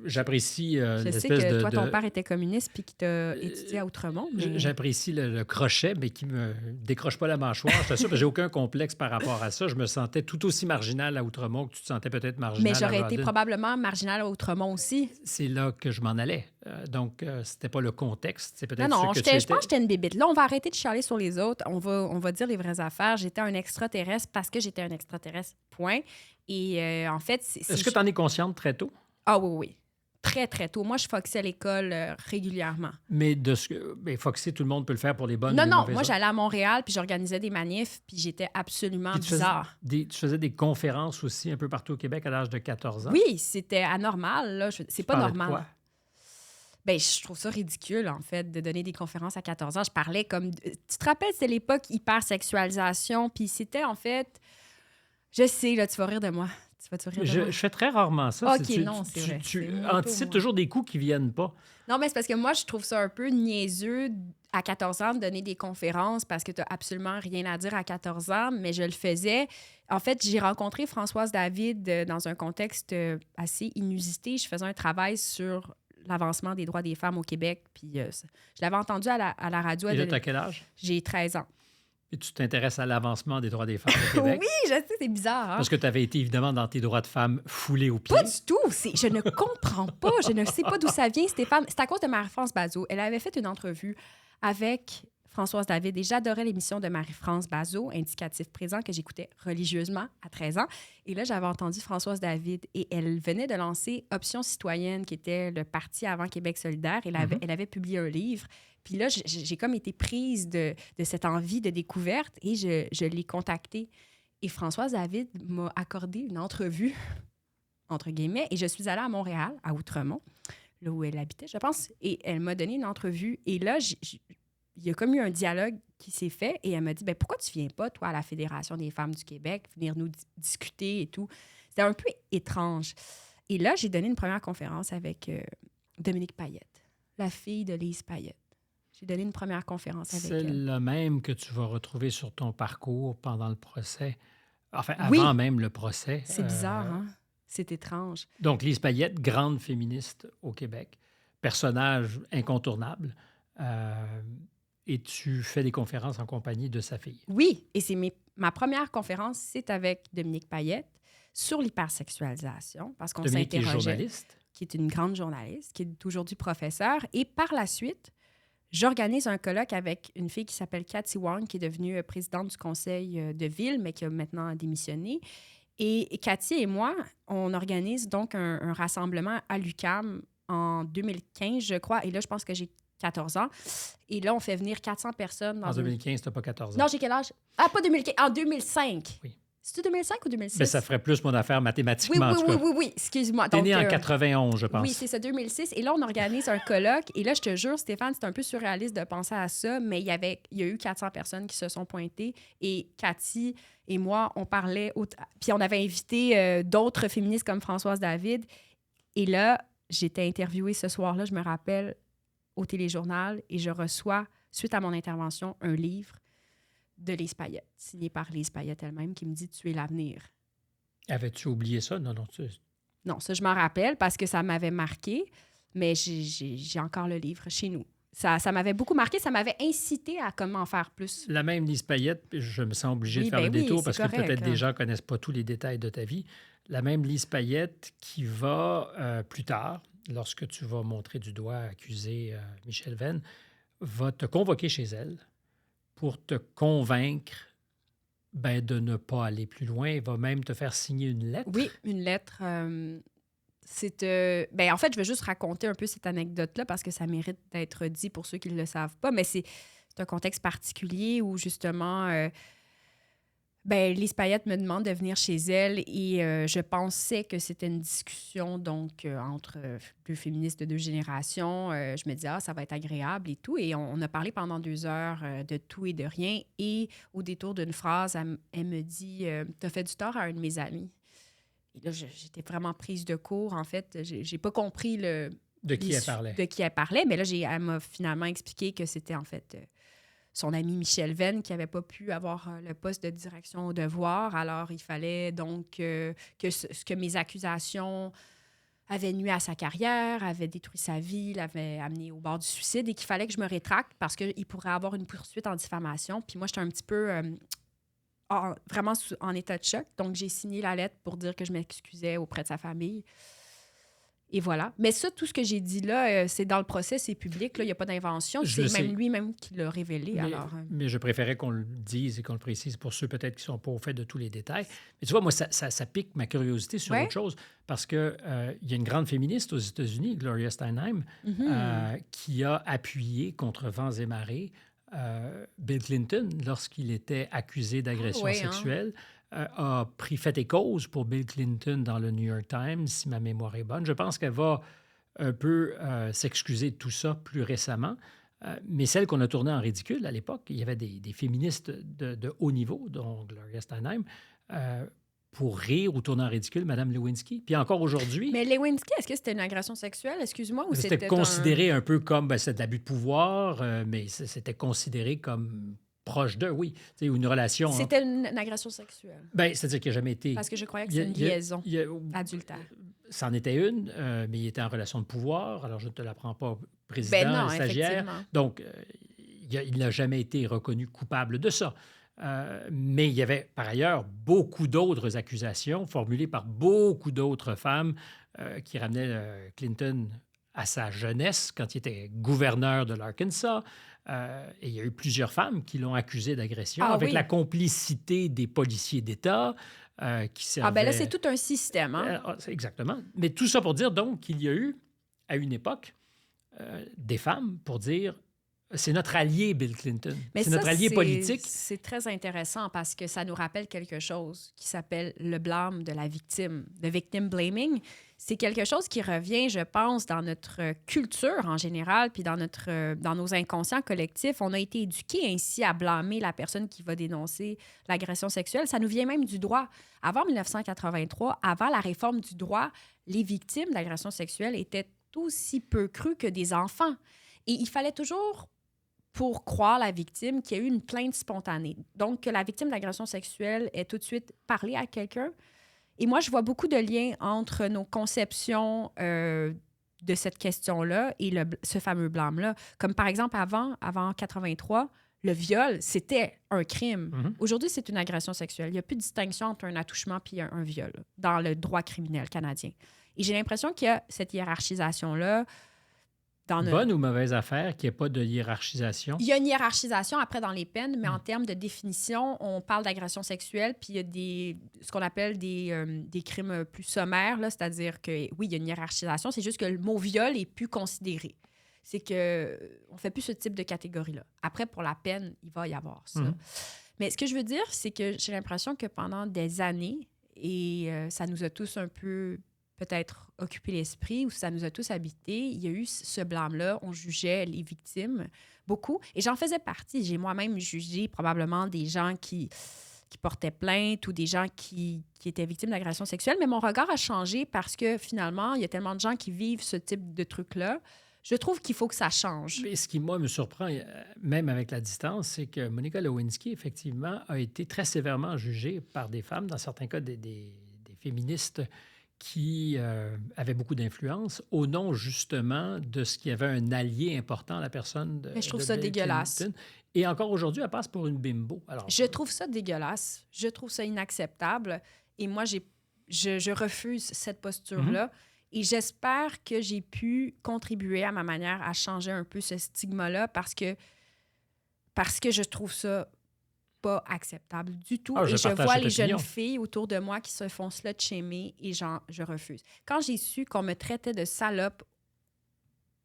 J'apprécie
je sais que toi, ton père était communiste puis qu'il t'a étudié à Outremont. Mais...
J'apprécie le crochet, mais qui me décroche pas la mâchoire. Je t'assure, j'ai aucun complexe par rapport à ça. Je me sentais tout aussi marginal à Outremont que tu te sentais peut-être marginal
mais j'aurais
à
été
Rawdon.
Probablement marginal à Outremont aussi.
C'est là que je m'en allais. Donc, c'était pas le contexte. C'est peut-être
non,
je
pense que j'étais une bébite. Là, on va arrêter de chialer sur les autres. On va dire les vraies affaires. J'étais un extraterrestre parce que j'étais un extraterrestre, point. Et en fait...
Est-ce que tu en es consciente très tôt?
Ah oui. Très, très tôt. Moi, je foxais à l'école régulièrement.
Mais foxer, tout le monde peut le faire pour les bonnes
ou
les
mauvaises.
Non,
moi, j'allais à Montréal, puis j'organisais des manifs, puis j'étais absolument bizarre.
Tu faisais des conférences aussi un peu partout au Québec à l'âge de 14 ans?
Oui, c'était anormal. Là. C'est pas normal.
De quoi?
Ben, je trouve ça ridicule, en fait, de donner des conférences à 14 ans. Je parlais comme... Tu te rappelles, c'était l'époque hypersexualisation, puis c'était, en fait... Je sais, là, tu vas rire de moi.
Je fais très rarement ça.
OK, non, c'est vrai.
Tu anticipes toujours des coups qui viennent pas.
Non, mais c'est parce que moi, je trouve ça un peu niaiseux à 14 ans de donner des conférences parce que tu n'as absolument rien à dire à 14 ans, mais je le faisais. En fait, j'ai rencontré Françoise David dans un contexte assez inusité. Je faisais un travail sur l'avancement des droits des femmes au Québec, puis je l'avais entendu à la radio.
Et là, tu as quel âge?
J'ai 13 ans.
Et tu t'intéresses à l'avancement des droits des femmes au Québec?
Oui, je sais, c'est bizarre. Hein?
Parce que tu avais été évidemment dans tes droits de femme foulés aux pieds.
Pas du tout. Je ne comprends pas. Je ne sais pas d'où ça vient, Stéphane. C'est à cause de Marie-France Bazot. Elle avait fait une entrevue avec Françoise David et j'adorais l'émission de Marie-France Bazot, Indicatif présent, que j'écoutais religieusement à 13 ans. Et là, j'avais entendu Françoise David et elle venait de lancer Option citoyenne, qui était le parti avant Québec solidaire. Elle avait publié un livre. Puis là, j'ai comme été prise de cette envie de découverte et je l'ai contactée. Et Françoise David m'a accordé une entrevue, entre guillemets, et je suis allée à Montréal, à Outremont, là où elle habitait, je pense, et elle m'a donné une entrevue. Et là, il y a comme eu un dialogue qui s'est fait et elle m'a dit, pourquoi tu viens pas, toi, à la Fédération des femmes du Québec, venir nous discuter et tout. C'était un peu étrange. Et là, j'ai donné une première conférence avec Dominique Payette, la fille de Lise Payette. J'ai donné une première conférence avec elle.
C'est le même que tu vas retrouver sur ton parcours pendant le procès Enfin,
Oui.
avant même le procès.
C'est bizarre, hein? C'est étrange.
Donc, Lise Payette, grande féministe au Québec, personnage incontournable. Et tu fais des conférences en compagnie de sa fille.
Oui, et ma première conférence, c'est avec Dominique Payette sur l'hypersexualisation, parce qu'on
Dominique, qui est
s'interrogeait,
journaliste.
qui est une grande journaliste, qui est aujourd'hui professeure. Et par la suite, j'organise un colloque avec une fille qui s'appelle Cathy Wong, qui est devenue présidente du conseil de ville, mais qui a maintenant démissionné. Et Cathy et moi, on organise donc un rassemblement à l'UQAM en 2015, je crois. Et là, je pense que j'ai 14 ans. Et là, on fait venir 400 personnes.
En 2015, tu n'as pas 14 ans.
Non, j'ai quel âge? Ah, pas 2015, en 2005.
Oui.
C'est-tu 2005 ou 2006?
Mais ça ferait plus mon affaire mathématiquement, en tout cas.
Oui, excuse-moi.
T'es né en
Donc,
91, je pense.
oui, c'est ça, 2006. Et là, on organise un colloque. Et là, je te jure, Stéphane, c'est un peu surréaliste de penser à ça, mais il y a eu 400 personnes qui se sont pointées. Et Cathy et moi, on parlait... Puis on avait invité d'autres féministes comme Françoise David. Et là, j'étais interviewée ce soir-là, je me rappelle, au téléjournal. Et je reçois, suite à mon intervention, un livre de Lise Payette, signé par Lise Payette elle-même, qui me dit « Tu es l'avenir ».
Avais-tu oublié ça? Non.
Non, ça, je m'en rappelle parce que ça m'avait marqué, mais j'ai encore le livre chez nous. Ça m'avait beaucoup marqué, ça m'avait incité à comment faire plus.
La même Lise Payette, je me sens obligé de faire le détour parce que peut-être des gens ne connaissent pas tous les détails de ta vie. La même Lise Payette qui va, plus tard, lorsque tu vas montrer du doigt accuser Michel Venn, va te convoquer chez elle pour te convaincre de ne pas aller plus loin. Elle va même te faire signer une lettre.
Oui, une lettre. En fait, je vais juste raconter un peu cette anecdote-là parce que ça mérite d'être dit pour ceux qui ne le savent pas, mais c'est un contexte particulier où, justement, Lise Payette me demande de venir chez elle et je pensais que c'était une discussion entre deux féministes de deux générations. Je me disais, ça va être agréable et tout. Et on a parlé pendant 2 heures de tout et de rien. Et au détour d'une phrase, elle me dit, t'as fait du tort à un de mes amis. Et là, j'étais vraiment prise de court. En fait, j'ai pas compris
de qui elle parlait.
De qui elle parlait. Mais là, elle m'a finalement expliqué que c'était en fait... son ami Michel Venn, qui n'avait pas pu avoir le poste de direction au devoir. Alors, il fallait donc que mes accusations avaient nuit à sa carrière, avaient détruit sa vie, l'avaient amené au bord du suicide et qu'il fallait que je me rétracte parce qu'il pourrait avoir une poursuite en diffamation. Puis moi, j'étais un petit peu vraiment en état de choc. Donc, j'ai signé la lettre pour dire que je m'excusais auprès de sa famille. Et voilà. Mais ça, tout ce que j'ai dit là, c'est dans le procès, c'est public. Là, il n'y a pas d'invention. C'est même lui-même qui l'a révélé.
Mais je préférais qu'on le dise et qu'on le précise pour ceux peut-être qui ne sont pas au fait de tous les détails. Mais tu vois, moi, ça pique ma curiosité sur autre chose parce qu'il y a une grande féministe aux États-Unis, Gloria Steinem, qui a appuyé contre vents et marées Bill Clinton lorsqu'il était accusé d'agression sexuelle. A pris fait et cause pour Bill Clinton dans le New York Times, si ma mémoire est bonne. Je pense qu'elle va un peu s'excuser de tout ça plus récemment. Mais celle qu'on a tournée en ridicule à l'époque, il y avait des féministes de haut niveau, dont Gloria Steinem, pour rire ou tourner en ridicule Mme Lewinsky. Puis encore aujourd'hui...
Mais Lewinsky, est-ce que c'était une agression sexuelle, excuse-moi, ou
c'était considéré un peu comme... c'est de l'abus de pouvoir, mais c'était considéré comme... proche d'eux, oui. C'est une relation...
C'était une agression sexuelle.
C'est-à-dire qu'il n'a jamais été...
Parce que je croyais que c'était une liaison adultère.
C'en était une, mais il était en relation de pouvoir. Alors, je ne te l'apprends pas, président, stagiaire. Donc, il n'a jamais été reconnu coupable de ça. Mais il y avait, par ailleurs, beaucoup d'autres accusations formulées par beaucoup d'autres femmes qui ramenaient Clinton à sa jeunesse, quand il était gouverneur de l'Arkansas. Et il y a eu plusieurs femmes qui l'ont accusé d'agression avec la complicité des policiers d'État qui servaient...
là, c'est tout un système. Hein?
Exactement. Mais tout ça pour dire, donc, qu'il y a eu, à une époque, des femmes pour dire... C'est notre allié, Bill Clinton. C'est notre allié politique.
C'est très intéressant parce que ça nous rappelle quelque chose qui s'appelle le blâme de la victime, le victim blaming. C'est quelque chose qui revient, je pense, dans notre culture en général, puis dans nos inconscients collectifs. On a été éduqués ainsi à blâmer la personne qui va dénoncer l'agression sexuelle. Ça nous vient même du droit. Avant 1983, avant la réforme du droit, les victimes d'agression sexuelle étaient aussi peu crues que des enfants. Et il fallait toujours pour croire la victime qu'il y a eu une plainte spontanée. Donc, que la victime d'agression sexuelle ait tout de suite parlé à quelqu'un. Et moi, je vois beaucoup de liens entre nos conceptions de cette question-là et ce fameux blâme-là. Comme par exemple, avant 83, le viol, c'était un crime.
Mm-hmm.
Aujourd'hui, c'est une agression sexuelle. Il n'y a plus de distinction entre un attouchement et un viol dans le droit criminel canadien. Et j'ai l'impression qu'il y a cette hiérarchisation-là.
Bonne ou mauvaise affaire qu'il n'y ait pas de hiérarchisation?
Il y a une hiérarchisation après dans les peines, mais en termes de définition, on parle d'agression sexuelle, puis il y a ce qu'on appelle des crimes plus sommaires, là, c'est-à-dire que oui, il y a une hiérarchisation, c'est juste que le mot viol est plus considéré. C'est que on fait plus ce type de catégorie-là. Après, pour la peine, il va y avoir ça. Mm-hmm. Mais ce que je veux dire, c'est que j'ai l'impression que pendant des années, et ça nous a tous un peu peut-être occupé l'esprit ou ça nous a tous habités, il y a eu ce blâme-là. On jugeait les victimes beaucoup. Et j'en faisais partie. J'ai moi-même jugé probablement des gens qui portaient plainte ou des gens qui étaient victimes d'agression sexuelle. Mais mon regard a changé parce que finalement, il y a tellement de gens qui vivent ce type de truc-là. Je trouve qu'il faut que ça change.
Mais ce qui, moi, me surprend, même avec la distance, c'est que Monica Lewinsky, effectivement, a été très sévèrement jugée par des femmes, dans certains cas des féministes qui avaient beaucoup d'influence au nom, justement, de ce qui avait un allié important à la personne de
Mais je trouve ça dégueulasse.
Clinton. Et encore aujourd'hui, elle passe pour une bimbo. Alors,
je trouve ça dégueulasse. Je trouve ça inacceptable. Et moi, je refuse cette posture-là. Mm-hmm. Et j'espère que j'ai pu contribuer à ma manière à changer un peu ce stigma-là parce que je trouve ça pas acceptable du tout. Et je vois les jeunes filles autour de moi qui se font slut-shamer et je refuse. Quand j'ai su qu'on me traitait de salope,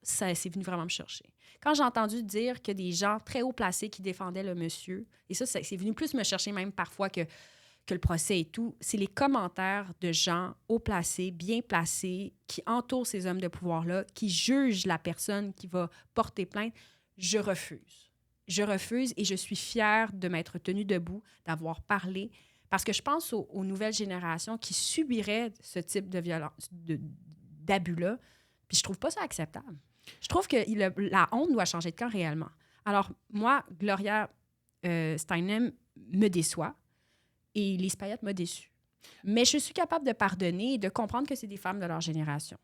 ça c'est venu vraiment me chercher. Quand j'ai entendu dire que des gens très haut placés qui défendaient le monsieur, et ça, c'est venu plus me chercher même parfois que le procès et tout, c'est les commentaires de gens haut placés, bien placés, qui entourent ces hommes de pouvoir-là, qui jugent la personne qui va porter plainte. Je refuse. Je refuse et je suis fière de m'être tenue debout, d'avoir parlé, parce que je pense aux nouvelles générations qui subiraient ce type de violence, d'abus-là, puis je trouve pas ça acceptable. Je trouve que la honte doit changer de camp réellement. Alors, moi, Gloria Steinem me déçoit et Lise Payette m'a déçue. Mais je suis capable de pardonner et de comprendre que c'est des femmes de leur génération.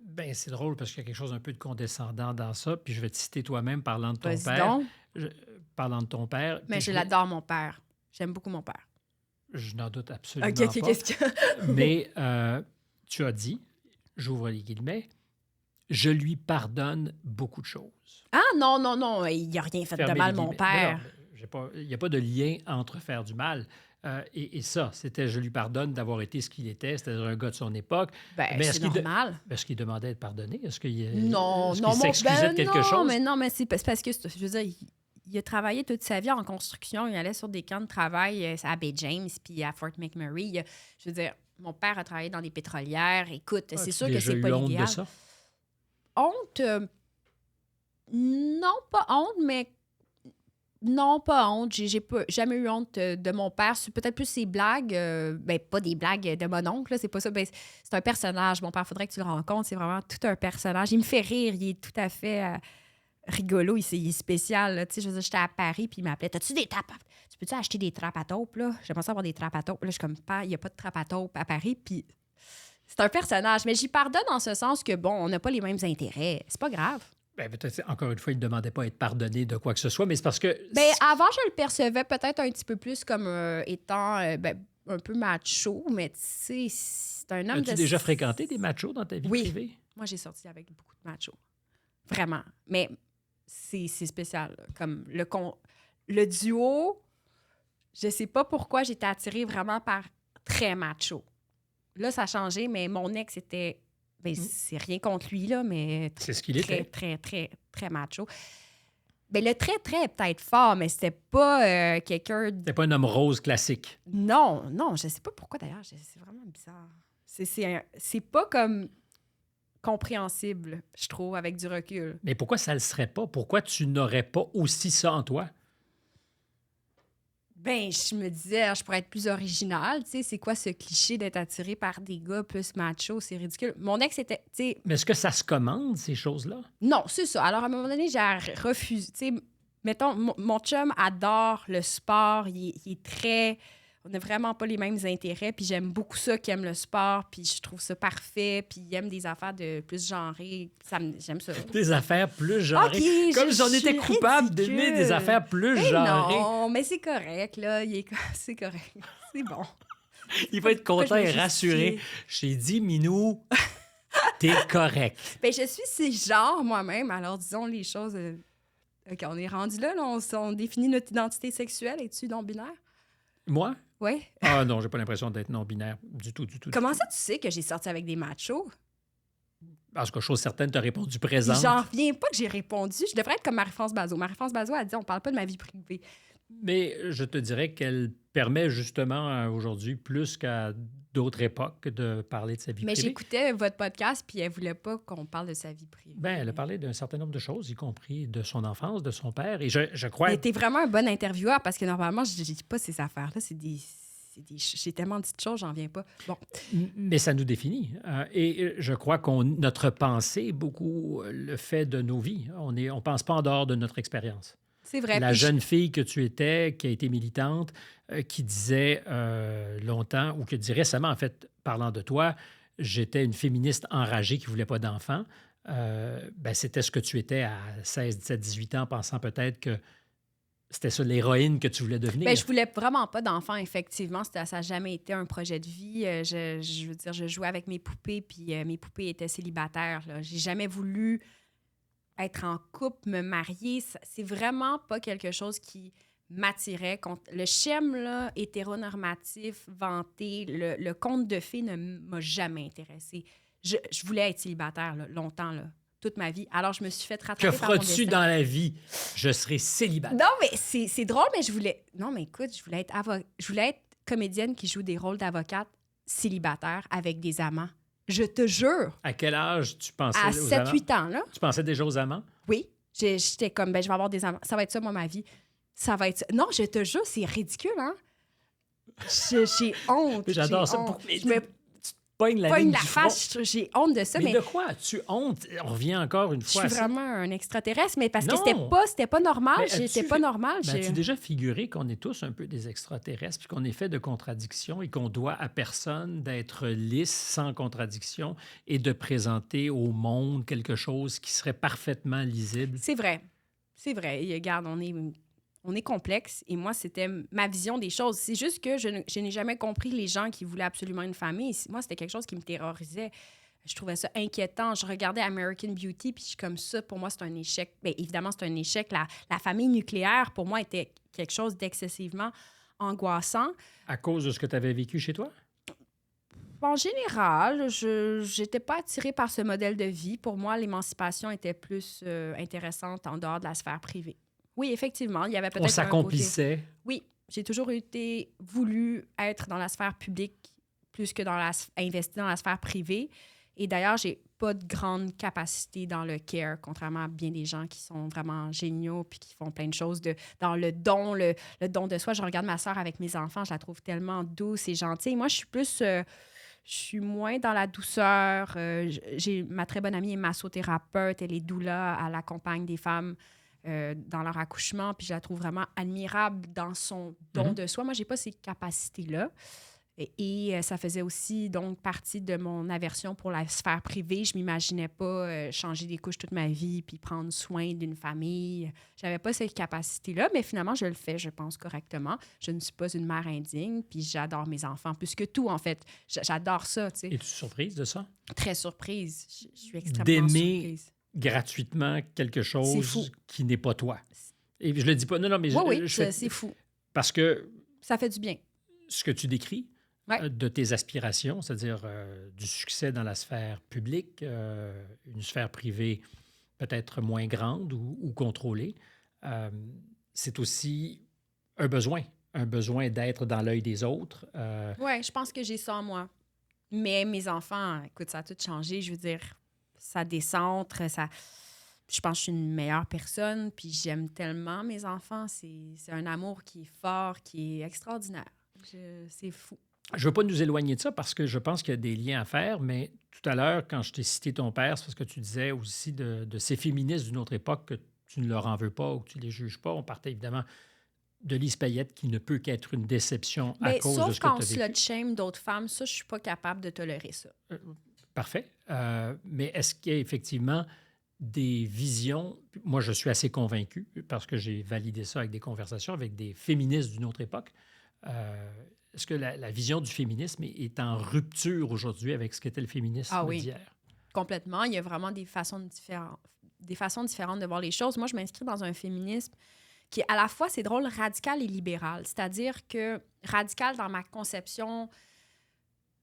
Bien, c'est drôle parce qu'il y a quelque chose un peu de condescendant dans ça. Puis je vais te citer toi-même parlant de ton
Vas-y
père.
Donc.
Parlant de ton père.
Mais je l'adore, mon père. J'aime beaucoup mon père.
Je n'en doute absolument
pas.
Qu'est-ce que... Mais tu as dit, j'ouvre les guillemets, je lui pardonne beaucoup de choses.
Ah non, il n'a rien fait de mal, mon père.
Il n'y a pas de lien entre faire du mal. Et ça, c'était je lui pardonne d'avoir été ce qu'il était, c'est-à-dire un gars de son époque.
Mais c'est normal.
Est-ce qu'il demandait à être pardonné? Est-ce qu'il
s'excusait
de quelque chose?
Mais c'est parce que, je veux dire, il a travaillé toute sa vie en construction. Il allait sur des camps de travail à Bay James puis à Fort McMurray. Je veux dire, mon père a travaillé dans des pétrolières. Écoute, c'est sûr que c'est pas l'idéal.
De ça?
Honte? Non, pas honte, mais... Non, pas honte. J'ai jamais eu honte de mon père. C'est peut-être plus ses blagues. Pas des blagues de mon oncle, là, c'est pas ça. C'est un personnage. Mon père, faudrait que tu le rencontres. C'est vraiment tout un personnage. Il me fait rire. Il est tout à fait rigolo. Il est spécial. Tu sais, je veux dire, j'étais à Paris, puis il m'appelait. T'as-tu des trappes? Tu peux-tu acheter des trappes à taupe, là? J'aimerais ça avoir des trappes à taupe. Là, je suis comme, il n'y a pas de trappes à taupe à Paris, puis c'est un personnage. Mais j'y pardonne en ce sens que, bon, on n'a pas les mêmes intérêts. C'est pas grave.
Bien, peut-être, encore une fois, il ne demandait pas à être pardonné de quoi que ce soit, mais c'est parce que...
Avant, je le percevais peut-être un petit peu plus comme étant un peu macho, mais tu sais, c'est un homme
As-tu déjà fréquenté des machos dans ta vie privée?
Moi, j'ai sorti avec beaucoup de machos. Vraiment. Mais c'est spécial. Là. Comme le duo, je sais pas pourquoi j'étais attirée vraiment par très macho. Là, ça a changé, mais mon ex était... c'est rien contre lui, là, mais
c'est ce qu'il était.
Très, très, très macho. Le très, très peut-être fort, mais c'était pas quelqu'un...
C'était pas un homme rose classique.
Non, je sais pas pourquoi, d'ailleurs. C'est vraiment bizarre. C'est pas comme compréhensible, je trouve, avec du recul.
Mais pourquoi ça le serait pas? Pourquoi tu n'aurais pas aussi ça en toi?
Ben, je me disais, je pourrais être plus originale. Tu sais, c'est quoi ce cliché d'être attiré par des gars plus machos? C'est ridicule. Mon ex était, tu sais,
Mais est-ce que ça se commande, ces choses-là?
non, c'est ça. Alors, à un moment donné, j'ai refusé. Tu sais, mettons, mon chum adore le sport. Il est très. On n'a vraiment pas les mêmes intérêts. Puis j'aime beaucoup ça qui aime le sport. Puis je trouve ça parfait. Puis il aime des affaires de plus genrées. J'aime ça.
Des affaires plus genrées.
OK,
Comme j'en
je
étais
suis
coupable d'aimer
ridicule.
des affaires plus
Mais
genrées.
non, mais c'est correct, là. C'est correct. C'est bon.
Il va être
Pourquoi
content
je
et
vais
rassuré.
justifier?
J'ai dit, Minou, t'es correct.
Ben, je suis ce genre moi-même. Alors, disons les choses. OK, on est rendu là. On définit notre identité sexuelle. Es-tu non-binaire?
Moi?
Oui.
Ah non, j'ai pas l'impression d'être non-binaire du tout.
Comment ça, tu sais que j'ai sorti avec des machos?
Parce que chose certaine, t'as répondu
Puis
présente.
j'en reviens pas que j'ai répondu. Je devrais être comme Marie-France Bazot. Marie-France Bazot a dit on parle pas de ma vie privée.
Mais je te dirais qu'elle permet justement aujourd'hui, plus qu'à d'autres époques, de parler de sa vie
Mais
privée.
j'écoutais votre podcast, puis elle voulait pas qu'on parle de sa vie privée.
Ben, elle a parlé d'un certain nombre de choses, y compris de son enfance, de son père. Et je crois...
Mais t'es vraiment un bon intervieweur parce que normalement, je dis pas ces affaires-là. J'ai tellement dit de choses, j'en viens pas. Bon.
Mais ça nous définit. Et je crois que notre pensée, beaucoup le fait de nos vies. On pense pas en dehors de notre expérience.
C'est vrai.
La
Puis
jeune fille que tu étais, qui a été militante, qui disait longtemps, ou qui dit récemment, en fait, parlant de toi, j'étais une féministe enragée qui ne voulait pas d'enfants. Ben, c'était ce que tu étais à 16, 17, 18 ans, pensant peut-être que c'était ça l'héroïne que tu voulais devenir.
ben, je voulais vraiment pas d'enfant, effectivement. Ça n'a jamais été un projet de vie. Je veux dire, je jouais avec mes poupées, puis mes poupées étaient célibataires. Là. J'ai jamais voulu être en couple, me marier. C'est vraiment pas quelque chose qui m'attirait. Le schème là, hétéronormatif, vanté, le conte de fées ne m'a jamais intéressé. Je voulais être célibataire là, longtemps, là, toute ma vie. Alors, je me suis fait rattraper
Que
par mon
feras-tu
destin.
dans la vie? Je serai célibataire.
Non, mais c'est drôle, mais je voulais... Non, mais écoute, je voulais être comédienne qui joue des rôles d'avocate célibataire avec des amants. Je te jure.
À quel âge tu pensais
À
aux amants?
7-8 ans, là.
Tu pensais déjà aux amants?
Oui. J'étais comme, ben, je vais avoir des amants. Ça va être ça, moi, ma vie. Ça va être ça. Non, je te jure, c'est ridicule, hein? J'ai honte.
J'adore
j'ai
ça.
honte.
Mais
Je me
tu te pognes la
pogne
ligne
la
du front.
face. J'ai honte de ça,
Mais
mais
de quoi as-tu honte? On revient encore une
je
fois
suis
à ça.
vraiment un extraterrestre. Mais parce que
Non.
c'était pas normal.
Mais
J'étais
as-tu
pas
fait-
normal.
Ben, as-tu déjà figuré qu'on est tous un peu des extraterrestres, puis qu'on est fait de contradictions et qu'on doit à personne d'être lisse, sans contradiction, et de présenter au monde quelque chose qui serait parfaitement lisible?
C'est vrai. C'est vrai. Et regarde, on est complexe. Et moi, c'était ma vision des choses. C'est juste que je n'ai jamais compris les gens qui voulaient absolument une famille. Moi, c'était quelque chose qui me terrorisait. Je trouvais ça inquiétant. Je regardais American Beauty, puis je suis comme ça, pour moi, c'est un échec. Bien, évidemment, c'est un échec. La famille nucléaire, pour moi, était quelque chose d'excessivement angoissant.
À cause de ce que tu avais vécu chez toi?
En général, je n'étais pas attirée par ce modèle de vie. Pour moi, l'émancipation était plus intéressante en dehors de la sphère privée. Oui, effectivement, il y avait peut-être
On
un côté...
s'accomplissait.
Oui, j'ai toujours voulu être dans la sphère publique plus que investi dans la sphère privée. Et d'ailleurs, j'ai pas de grande capacité dans le care, contrairement à bien des gens qui sont vraiment géniaux puis qui font plein de choses dans le don, le don de soi. Je regarde ma sœur avec mes enfants, je la trouve tellement douce et gentille. Moi, je suis plus... je suis moins dans la douceur. J'ai ma très bonne amie est massothérapeute. Elle est doula. Elle accompagne des femmes dans leur accouchement. Puis je la trouve vraiment admirable dans son don de soi. Moi, j'ai pas ces capacités-là. Et ça faisait aussi donc partie de mon aversion pour la sphère privée. Je m'imaginais pas changer des couches toute ma vie puis prendre soin d'une famille. J'avais pas cette capacité-là, mais finalement, je le fais, je pense, correctement. Je ne suis pas une mère indigne, puis j'adore mes enfants plus que tout, en fait. J'adore ça, tu sais.
Es-tu surprise de ça?
Très surprise. Je suis extrêmement
D'aimer
surprise.
gratuitement quelque
C'est
chose
fou.
qui n'est pas toi. Et je le dis pas... Non, mais
Oui,
je fais...
c'est fou.
Parce que
Ça fait du bien.
ce que tu décris,
Ouais.
de tes aspirations, c'est-à-dire du succès dans la sphère publique, une sphère privée peut-être moins grande ou contrôlée, c'est aussi un besoin d'être dans l'œil des autres.
Oui, je pense que j'ai ça en moi. Mais mes enfants, écoute, ça a tout changé. Je veux dire, ça décentre, ça... je pense que je suis une meilleure personne, puis j'aime tellement mes enfants. C'est un amour qui est fort, qui est extraordinaire. C'est fou.
Je ne veux pas nous éloigner de ça parce que je pense qu'il y a des liens à faire, mais tout à l'heure, quand je t'ai cité ton père, c'est parce que tu disais aussi de ces féministes d'une autre époque que tu ne leur en veux pas ou que tu ne les juges pas. On partait évidemment de Lise Payette qui ne peut qu'être une déception à cause de ce que tu as vécu.
Sauf quand on slut-shame d'autres femmes, ça, je ne suis pas capable de tolérer ça.
Parfait. Mais est-ce qu'il y a effectivement des visions? Moi, je suis assez convaincu parce que j'ai validé ça avec des conversations avec des féministes d'une autre époque. Est-ce que la vision du féminisme est en rupture aujourd'hui avec ce qu'était le féminisme d'hier?
Complètement. Il y a vraiment des façons différentes de voir les choses. Moi, je m'inscris dans un féminisme qui est à la fois, c'est drôle, radical et libéral. C'est-à-dire que radical dans ma conception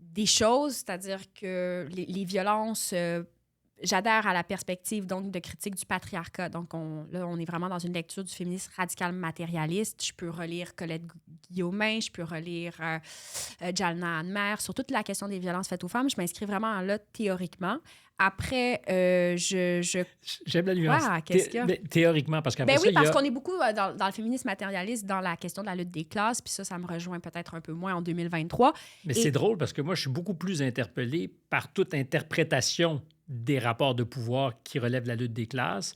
des choses, c'est-à-dire que les violences... j'adhère à la perspective donc de critique du patriarcat. Donc, on est vraiment dans une lecture du féminisme radical matérialiste. Je peux relire Colette Guillaumin, je peux relire Jalna Anne-Mère sur toute la question des violences faites aux femmes. Je m'inscris vraiment là théoriquement. Après,
J'aime la nuance.
Qu'est-ce qu'il y a?
Théoriquement, parce qu'après
oui, parce qu'on est beaucoup dans le féminisme matérialiste, dans la question de la lutte des classes, puis ça me rejoint peut-être un peu moins en 2023.
Mais c'est drôle parce que moi, je suis beaucoup plus interpellé par toute interprétation des rapports de pouvoir qui relèvent de la lutte des classes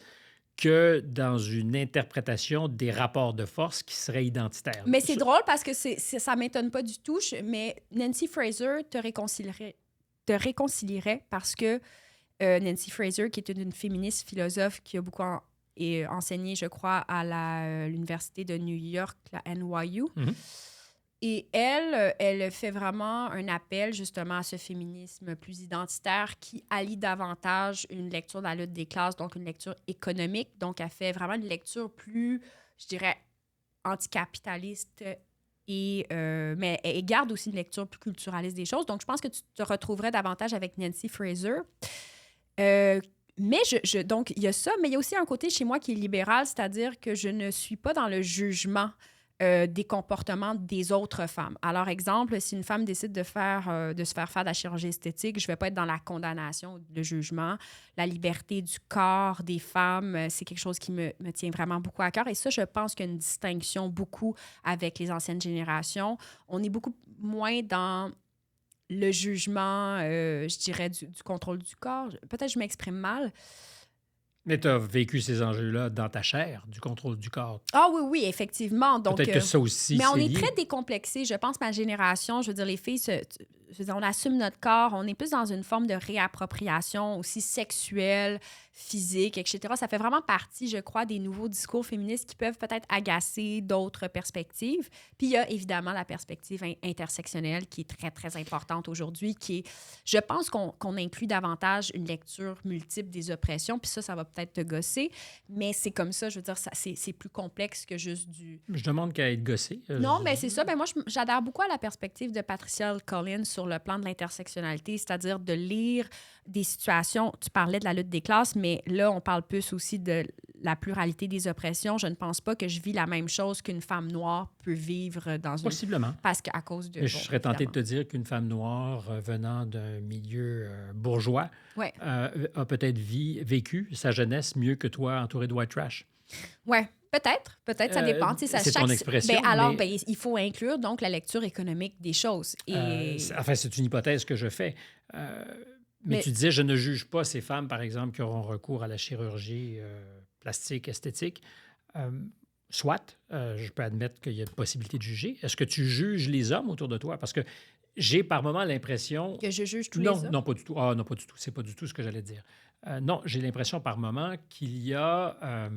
que dans une interprétation des rapports de force qui seraient identitaires.
Mais c'est drôle parce que ça ne m'étonne pas du tout, mais Nancy Fraser te réconcilierait parce que Nancy Fraser, qui est une féministe philosophe qui a beaucoup enseigné, je crois, à l'Université de New York, la NYU, et elle fait vraiment un appel justement à ce féminisme plus identitaire qui allie davantage une lecture de la lutte des classes, donc une lecture économique. Donc, elle fait vraiment une lecture plus, je dirais, anticapitaliste, mais elle garde aussi une lecture plus culturaliste des choses. Donc, je pense que tu te retrouverais davantage avec Nancy Fraser. Mais donc, il y a ça, mais il y a aussi un côté chez moi qui est libéral, c'est-à-dire que je ne suis pas dans le jugement des comportements des autres femmes. Alors, exemple, si une femme décide de se faire de la chirurgie esthétique, je ne vais pas être dans la condamnation, le jugement. La liberté du corps des femmes, c'est quelque chose qui me tient vraiment beaucoup à cœur. Et ça, je pense qu'il y a une distinction beaucoup avec les anciennes générations. On est beaucoup moins dans le jugement, je dirais, du contrôle du corps. Peut-être que je m'exprime mal.
Mais tu as vécu ces enjeux-là dans ta chair, du contrôle du corps.
Ah oui, effectivement. Donc,
peut-être que ça aussi,
mais on est
lié.
très décomplexés. Je pense, ma génération, je veux dire, les filles, on assume notre corps. On est plus dans une forme de réappropriation aussi sexuelle, physique, etc. Ça fait vraiment partie, je crois, des nouveaux discours féministes qui peuvent peut-être agacer d'autres perspectives. Puis il y a évidemment la perspective intersectionnelle qui est très, très importante aujourd'hui, qui est, je pense qu'on inclut davantage une lecture multiple des oppressions. Puis ça va peut-être te gosser, mais c'est comme ça, je veux dire, c'est plus complexe que juste du...
Je demande qu'à être gossé.
Non, mais c'est ça. Ben moi, j'adhère beaucoup à la perspective de Patricia Collins sur le plan de l'intersectionnalité, c'est-à-dire de lire des situations. Tu parlais de la lutte des classes, mais là, on parle plus aussi de la pluralité des oppressions. Je ne pense pas que je vis la même chose qu'une femme noire peut vivre dans une...
Possiblement.
Parce qu'à cause de...
Mais je serais tenté de te dire qu'une femme noire venant d'un milieu bourgeois a peut-être vécu sa jeunesse mieux que toi, entourée de white trash.
Ouais. Peut-être, ça dépend.
C'est ton expression.
Il faut inclure donc la lecture économique des choses.
C'est une hypothèse que je fais. Mais tu disais, je ne juge pas ces femmes, par exemple, qui auront recours à la chirurgie plastique, esthétique. Soit, je peux admettre qu'il y a une possibilité de juger. Est-ce que tu juges les hommes autour de toi? Parce que j'ai par moments l'impression...
Que je juge tous les hommes?
Non, pas du tout. Ah, non, pas du tout. C'est pas du tout ce que j'allais dire. Non, j'ai l'impression par moments qu'il y a...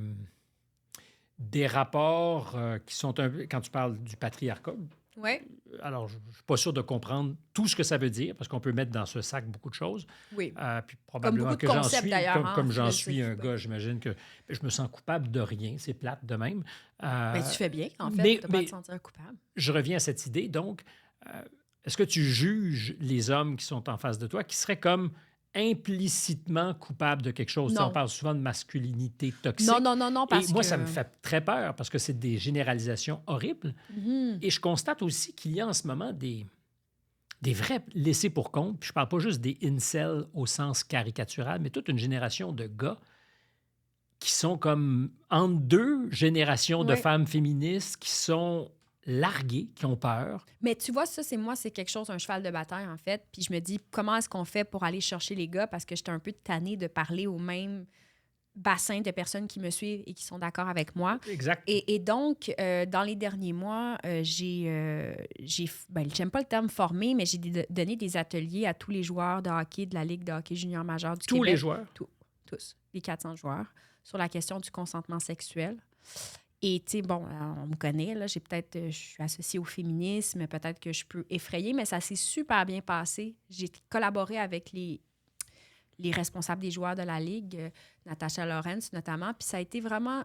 des rapports qui sont un peu... Quand tu parles du patriarcat, alors je ne suis pas sûr de comprendre tout ce que ça veut dire, parce qu'on peut mettre dans ce sac beaucoup de choses.
Oui.
Puis probablement que j'en suis, comme j'en suis un
gars,
j'imagine que je me sens coupable de rien. C'est plate de même.
Mais tu fais bien, en fait, de ne pas te sentir coupable.
Je reviens à cette idée. Donc, est-ce que tu juges les hommes qui sont en face de toi, qui seraient comme... implicitement coupable de quelque chose? On parle souvent de masculinité toxique.
Non, parce
moi, ça me fait très peur parce que c'est des généralisations horribles. Et je constate aussi qu'il y a en ce moment des vrais laissés pour compte. Puis je parle pas juste des incels au sens caricatural, mais toute une génération de gars qui sont comme entre deux générations de
Ouais.
femmes féministes qui sont larguées, qui ont peur.
Mais tu vois, ça, c'est quelque chose, un cheval de bataille, en fait. Puis je me dis, comment est-ce qu'on fait pour aller chercher les gars? Parce que j'étais un peu tannée de parler au même bassin de personnes qui me suivent et qui sont d'accord avec moi.
Exact.
Et donc, dans les derniers mois, j'aime pas le terme formé, mais j'ai donné des ateliers à tous les joueurs de hockey de la Ligue de hockey junior majeur du
Tous
Québec.
les joueurs.
Tous, les 400 joueurs, sur la question du consentement sexuel. Et, tu sais, bon, on me connaît, là, je suis associée au féminisme, peut-être que je peux effrayer, mais ça s'est super bien passé. J'ai collaboré avec les responsables des joueurs de la Ligue, Natasha Lawrence notamment, puis ça a été vraiment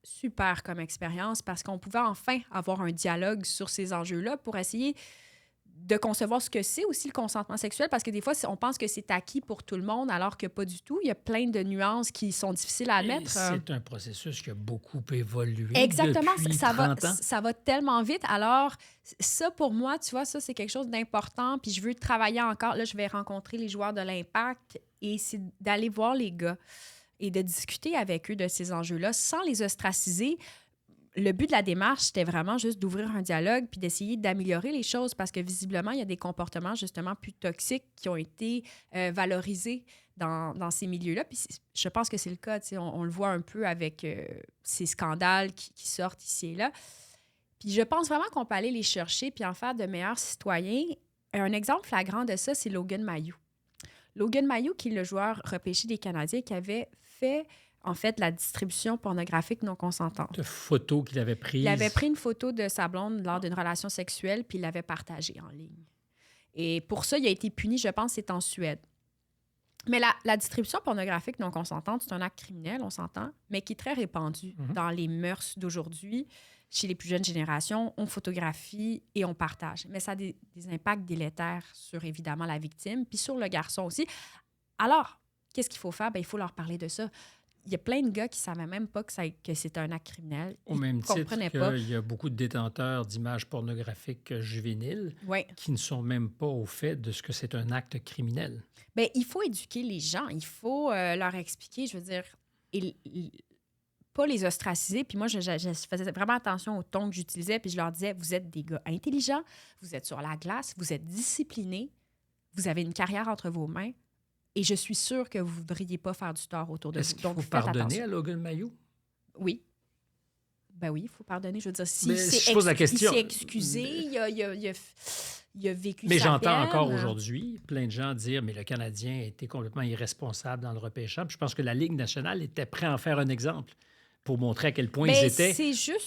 super comme expérience parce qu'on pouvait enfin avoir un dialogue sur ces enjeux-là pour essayer de concevoir ce que c'est aussi le consentement sexuel, parce que des fois, on pense que c'est acquis pour tout le monde, alors que pas du tout. Il y a plein de nuances qui sont difficiles à admettre.
C'est un processus qui a beaucoup évolué.
Exactement,
depuis
ça
30 ans.
ça va tellement vite. Alors, ça, pour moi, tu vois, ça, c'est quelque chose d'important. Puis je veux travailler encore. Là, je vais rencontrer les joueurs de l'Impact et c'est d'aller voir les gars et de discuter avec eux de ces enjeux-là sans les ostraciser. Le but de la démarche, c'était vraiment juste d'ouvrir un dialogue puis d'essayer d'améliorer les choses parce que visiblement, il y a des comportements justement plus toxiques qui ont été valorisés dans ces milieux-là. Puis je pense que c'est le cas. On le voit un peu avec ces scandales qui sortent ici et là. Puis je pense vraiment qu'on peut aller les chercher puis en faire de meilleurs citoyens. Un exemple flagrant de ça, c'est Logan Mailloux. Logan Mailloux, qui est le joueur repêché des Canadiens, qui avait fait en fait la distribution pornographique non consentante.
De photos qu'il avait prises.
Il avait pris une photo de sa blonde lors d'une relation sexuelle puis il l'avait partagée en ligne. Et pour ça, il a été puni, je pense, c'est en Suède. Mais la distribution pornographique non consentante, c'est un acte criminel, on s'entend, mais qui est très répandu dans les mœurs d'aujourd'hui. Chez les plus jeunes générations, on photographie et on partage. Mais ça a des impacts délétères sur, évidemment, la victime, puis sur le garçon aussi. Alors, qu'est-ce qu'il faut faire? Bien, il faut leur parler de ça. Il y a plein de gars qui ne savaient même pas que c'était un acte criminel.
Au même titre
pas.
qu'il y a beaucoup de détenteurs d'images pornographiques juvéniles qui ne sont même pas au fait de ce que c'est un acte criminel.
Bien, il faut éduquer les gens. Il faut leur expliquer, je veux dire, pas les ostraciser. Puis moi, je faisais vraiment attention au ton que j'utilisais. Puis je leur disais, vous êtes des gars intelligents, vous êtes sur la glace, vous êtes disciplinés, vous avez une carrière entre vos mains. Et je suis sûre que vous ne voudriez pas faire du tort autour de vous.
Est-ce qu'il faut pardonner à Logan Mailloux?
Oui. Ben oui, il faut pardonner. Je veux dire,
je pose la question.
Il s'est excusé, il a vécu
mais
sa
j'entends
peine.
encore aujourd'hui plein de gens dire « mais le Canadien a été complètement irresponsable dans le repêchage ». Je pense que la Ligue nationale était prête à en faire un exemple pour montrer à quel point ils étaient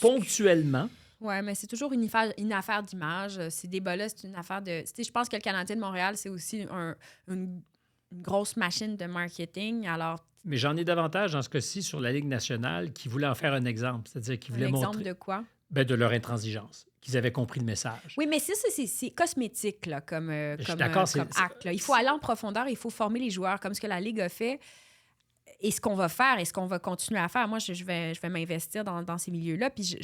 ponctuellement...
Oui, mais c'est toujours une affaire d'image. Ces débats-là, c'est une affaire de... Je pense que le Canadien de Montréal, c'est aussi une grosse machine de marketing. Alors,
mais j'en ai davantage dans ce cas-ci sur la Ligue nationale qui voulait en faire un exemple. C'est-à-dire qu'ils voulaient montrer...
Un exemple de quoi?
Ben, de leur intransigeance, qu'ils avaient compris le message.
Oui, mais c'est cosmétique là, comme acte. Là. Il faut aller en profondeur, il faut former les joueurs, comme ce que la Ligue a fait. Et ce qu'on va faire et ce qu'on va continuer à faire. Moi, je vais m'investir dans ces milieux-là. Puis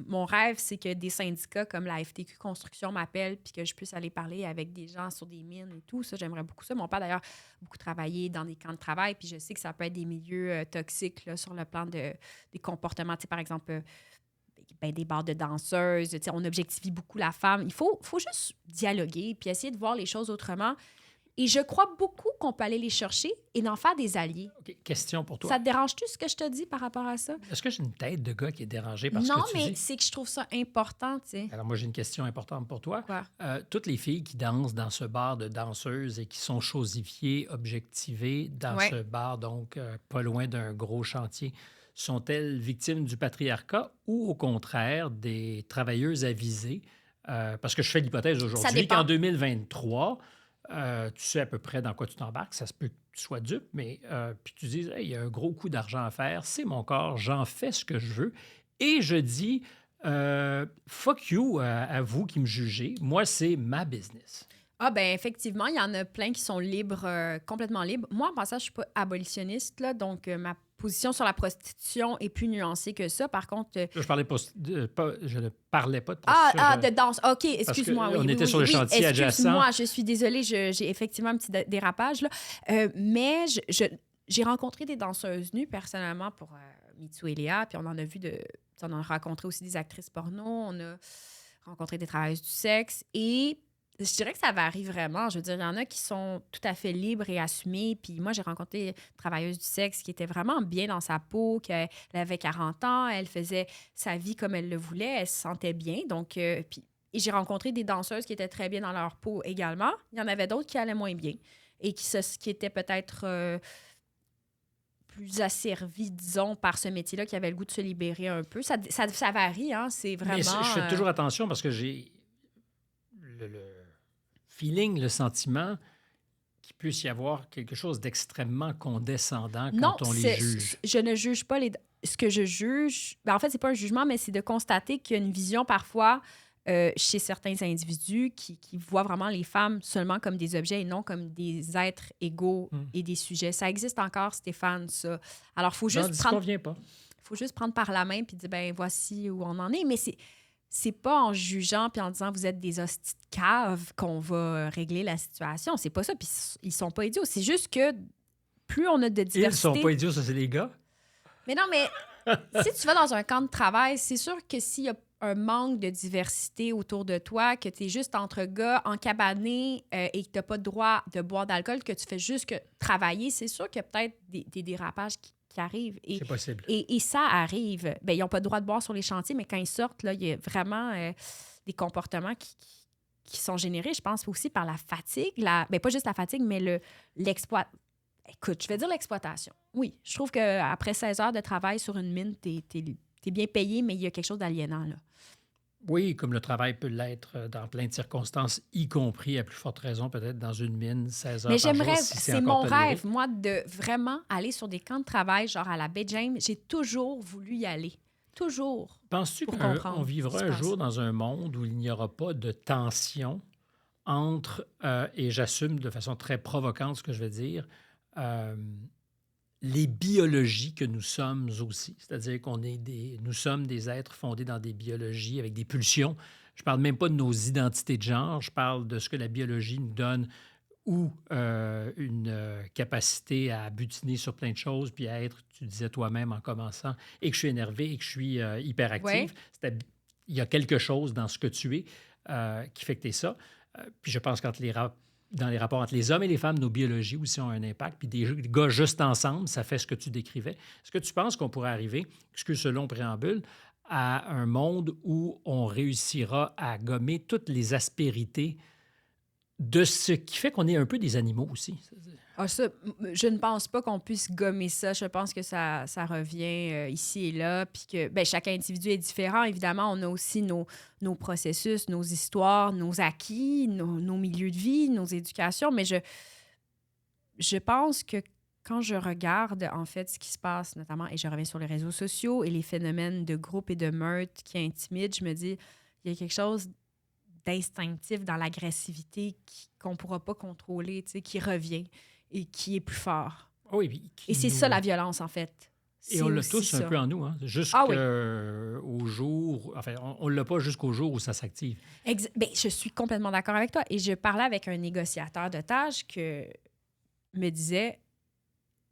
mon rêve, c'est que des syndicats comme la FTQ Construction m'appellent puis que je puisse aller parler avec des gens sur des mines et tout. Ça, j'aimerais beaucoup ça. Mon père, d'ailleurs, a beaucoup travaillé dans des camps de travail. Puis je sais que ça peut être des milieux toxiques là, sur le plan des comportements. Tu sais, par exemple, des bars de danseuses. Tu sais, on objectifie beaucoup la femme. Il faut juste dialoguer puis essayer de voir les choses autrement. Et je crois beaucoup qu'on peut aller les chercher et d'en faire des alliés.
OK, question pour toi.
Ça te dérange-tu ce que je te dis par rapport à ça?
Est-ce que j'ai une tête de gars qui est dérangé par ce que tu dis?
Non, mais c'est que je trouve ça important, tu sais.
Alors moi, j'ai une question importante pour toi.
Quoi?
Toutes les filles qui dansent dans ce bar de danseuses et qui sont chosifiées, objectivées dans ce bar, donc pas loin d'un gros chantier, sont-elles victimes du patriarcat ou au contraire des travailleuses avisées? Parce que je fais l'hypothèse aujourd'hui qu'en 2023... tu sais à peu près dans quoi tu t'embarques, ça se peut que tu sois dupe, mais puis tu dis, hey, il y a un gros coup d'argent à faire, c'est mon corps, j'en fais ce que je veux. Et je dis, fuck you à vous qui me jugez, moi, c'est ma business.
Ah, ben effectivement, il y en a plein qui sont libres, complètement libres. Moi, en passant, je suis pas abolitionniste, là, donc ma position sur la prostitution est plus nuancée que ça. Par contre...
je ne parlais pas de prostitution.
De danse. OK, excuse-moi.
On était sur le chantier adjacent.
Excuse-moi, je suis désolée, j'ai effectivement un petit dérapage. Là. Mais j'ai rencontré des danseuses nues personnellement pour Mitsu et Léa, puis on en a vu on a rencontré aussi des actrices porno, on a rencontré des travailleuses du sexe et je dirais que ça varie vraiment. Je veux dire, il y en a qui sont tout à fait libres et assumées. Puis moi, j'ai rencontré une travailleuse du sexe qui était vraiment bien dans sa peau, qu'elle avait 40 ans, elle faisait sa vie comme elle le voulait, elle se sentait bien. Donc, puis, et j'ai rencontré des danseuses qui étaient très bien dans leur peau également. Il y en avait d'autres qui allaient moins bien et qui étaient peut-être plus asservies, disons, par ce métier-là, qui avaient le goût de se libérer un peu. Ça varie, hein? C'est vraiment...
Mais je fais toujours attention parce que j'ai le feeling, le sentiment qu'il puisse y avoir quelque chose d'extrêmement condescendant quand on les juge.
Je ne juge pas ce que je juge. En fait, c'est pas un jugement, mais c'est de constater qu'il y a une vision parfois chez certains individus qui voient vraiment les femmes seulement comme des objets et non comme des êtres égaux et des sujets. Ça existe encore, Stéphane, ça. Alors, il faut juste faut juste prendre par la main puis dire, ben voici où on en est. Mais c'est pas en jugeant puis en disant vous êtes des hosties de cave qu'on va régler la situation. C'est pas ça. Puis ils sont pas idiots. C'est juste que plus on a de diversité...
Ils sont pas idiots, ça, c'est les gars.
Mais non, mais si tu vas dans un camp de travail, c'est sûr que s'il y a un manque de diversité autour de toi, que tu es juste entre gars encabanés et que tu n'as pas le droit de boire d'alcool, que tu fais juste que travailler, c'est sûr qu'il y a peut-être des dérapages qui arrivent.
C'est possible.
Et ça arrive. Bien, ils n'ont pas le droit de boire sur les chantiers, mais quand ils sortent, là, il y a vraiment des comportements qui sont générés, je pense, aussi par la fatigue. Bien, pas juste la fatigue, mais l'exploitation. Écoute, je vais dire l'exploitation. Oui, je trouve qu'après 16 heures de travail sur une mine, t'es bien payé, mais il y a quelque chose d'aliénant, là.
Oui, comme le travail peut l'être dans plein de circonstances, y compris, à plus forte raison, peut-être dans une mine, 16 heures
mais
par jour,
j'aimerais,
si
c'est mon rêve, moi, de vraiment aller sur des camps de travail, genre à la baie James. J'ai toujours voulu y aller. Toujours.
Penses-tu qu'on vivra un jour dans un monde où il n'y aura pas de tension entre, et j'assume de façon très provocante ce que je vais dire, les biologies que nous sommes aussi? C'est-à-dire nous sommes des êtres fondés dans des biologies avec des pulsions. Je ne parle même pas de nos identités de genre, je parle de ce que la biologie nous donne ou une capacité à butiner sur plein de choses puis à être, tu disais toi-même en commençant, et que je suis énervé et que je suis hyperactive.
Ouais.
Il y a quelque chose dans ce que tu es qui fait que tu es ça. Puis je pense qu'entre dans les rapports entre les hommes et les femmes, nos biologies aussi ont un impact. Puis des gars juste ensemble, ça fait ce que tu décrivais. Est-ce que tu penses qu'on pourrait arriver, excuse ce long préambule, à un monde où on réussira à gommer toutes les aspérités de ce qui fait qu'on est un peu des animaux aussi?
Je ne pense pas qu'on puisse gommer ça. Je pense que ça revient ici et là. Puis que chaque individu est différent. Évidemment, on a aussi nos processus, nos histoires, nos acquis, nos milieux de vie, nos éducations. Mais je pense que quand je regarde, en fait, ce qui se passe, notamment, et je reviens sur les réseaux sociaux et les phénomènes de groupe et de meute qui intimident, je me dis, il y a quelque chose d'instinctif dans l'agressivité qu'on ne pourra pas contrôler, qui revient et qui est plus fort.
Oui,
et c'est ça la violence, en fait.
Et on l'a tous un peu en nous, hein? Jusqu'au jour... Enfin, on ne l'a pas jusqu'au jour où ça s'active.
Je suis complètement d'accord avec toi. Et je parlais avec un négociateur de tâches que me disait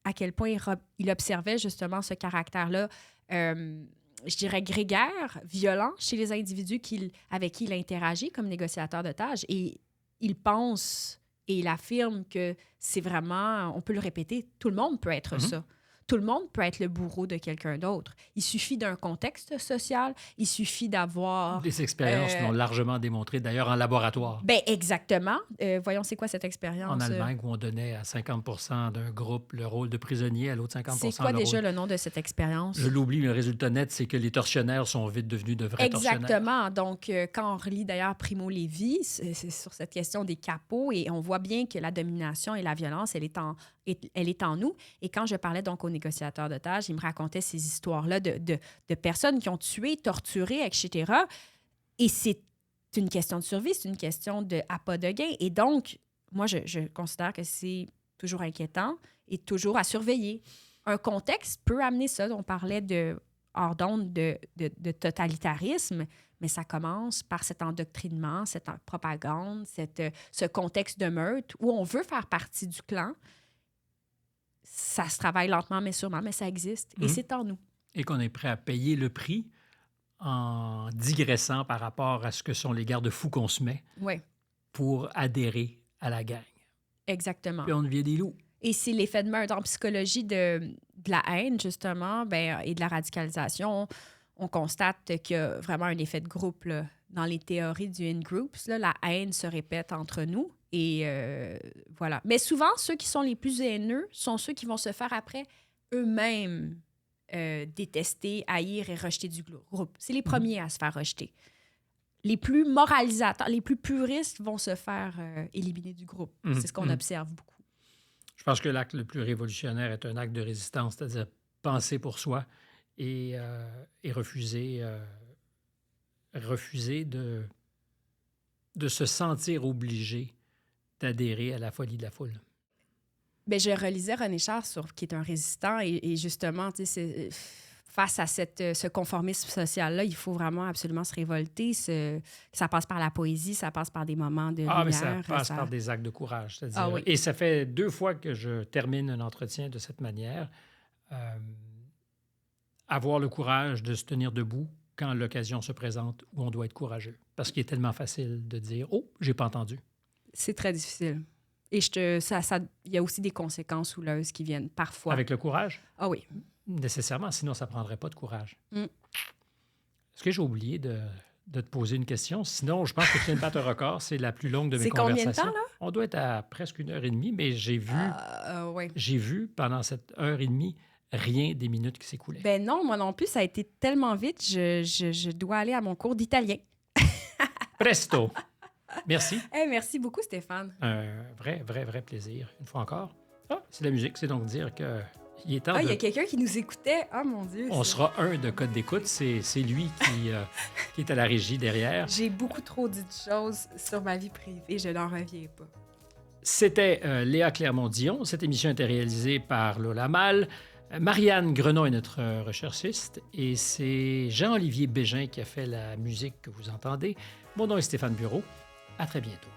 à quel point il observait justement ce caractère-là, je dirais grégaire, violent chez les individus avec qui il interagit comme négociateur de tâches. Et il pense et il affirme que c'est vraiment, on peut le répéter, tout le monde peut être ça. Tout le monde peut être le bourreau de quelqu'un d'autre. Il suffit d'un contexte social, il suffit d'avoir...
Des expériences l'ont largement démontré, d'ailleurs en laboratoire.
Exactement. Voyons, c'est quoi cette expérience?
En Allemagne, où on donnait à 50 d'un groupe le rôle de prisonnier, à l'autre 50
C'est quoi déjà le nom de cette expérience?
Je l'oublie, mais le résultat net, c'est que les tortionnaires sont vite devenus de vrais tortionnaires.
Exactement. Donc, quand on relit d'ailleurs Primo Levi, c'est sur cette question des capots, et on voit bien que la domination et la violence, elle est en nous. Et quand je parlais donc aux négociateurs de tâches, ils me racontaient ces histoires-là de personnes qui ont tué, torturé, etc. Et c'est une question de survie, c'est une question de appât de gain. Et donc, moi, je considère que c'est toujours inquiétant et toujours à surveiller. Un contexte peut amener ça. On parlait hors d'onde de totalitarisme, mais ça commence par cet endoctrinement, cette propagande, ce contexte de meute où on veut faire partie du clan. ça se travaille lentement, mais sûrement, mais ça existe. Et c'est en nous.
Et qu'on est prêt à payer le prix en digressant par rapport à ce que sont les garde-fous qu'on se met pour adhérer à la gang.
Exactement.
Puis on devient des loups.
Et c'est l'effet de meurtre. En psychologie de la haine, justement, et de la radicalisation, on constate qu'il y a vraiment un effet de groupe là. Dans les théories du in-groups, là, la haine se répète entre nous. Et voilà. Mais souvent, ceux qui sont les plus haineux sont ceux qui vont se faire après eux-mêmes détester, haïr et rejeter du groupe. C'est les premiers à se faire rejeter. Les plus moralisateurs, les plus puristes vont se faire éliminer du groupe. C'est ce qu'on observe beaucoup.
Je pense que l'acte le plus révolutionnaire est un acte de résistance, c'est-à-dire penser pour soi et refuser de se sentir obligé d'adhérer à la folie de la foule.
Bien, je relisais René Char, qui est un résistant, et justement, tu sais, face à ce conformisme social-là, il faut vraiment absolument se révolter. Ça passe par la poésie, ça passe par des moments de lumière.
Mais ça passe par des actes de courage. C'est-à-dire, et ça fait 2 fois que je termine un entretien de cette manière. Avoir le courage de se tenir debout quand l'occasion se présente où on doit être courageux. Parce qu'il est tellement facile de dire « Oh, j'ai pas entendu ». C'est
très difficile. Et il y a aussi des conséquences houleuses qui viennent parfois.
Avec le courage?
Ah oui.
Nécessairement, sinon ça ne prendrait pas de courage. Est-ce que j'ai oublié de te poser une question? Sinon, je pense que tu viens de battre un record. C'est la plus longue de mes conversations.
C'est combien de temps, là?
On doit être à presque 1h30, mais j'ai vu pendant cette 1h30 rien des minutes qui s'écoulaient.
Ben non, moi non plus, ça a été tellement vite. Je dois aller à mon cours d'italien.
Presto! Merci.
Merci beaucoup, Stéphane.
Un vrai plaisir, une fois encore. C'est la musique, c'est donc dire qu'il est temps
il y a quelqu'un qui nous écoutait. Ah, mon Dieu.
On sera un de code d'écoute. C'est lui qui est à la régie derrière.
J'ai beaucoup trop dit de choses sur ma vie privée. Je n'en reviens pas.
C'était Léa Clermont-Dion. Cette émission a été réalisée par Lola Mal. Marianne Grenon est notre recherchiste et c'est Jean-Olivier Bégin qui a fait la musique que vous entendez. Mon nom est Stéphane Bureau. À très bientôt.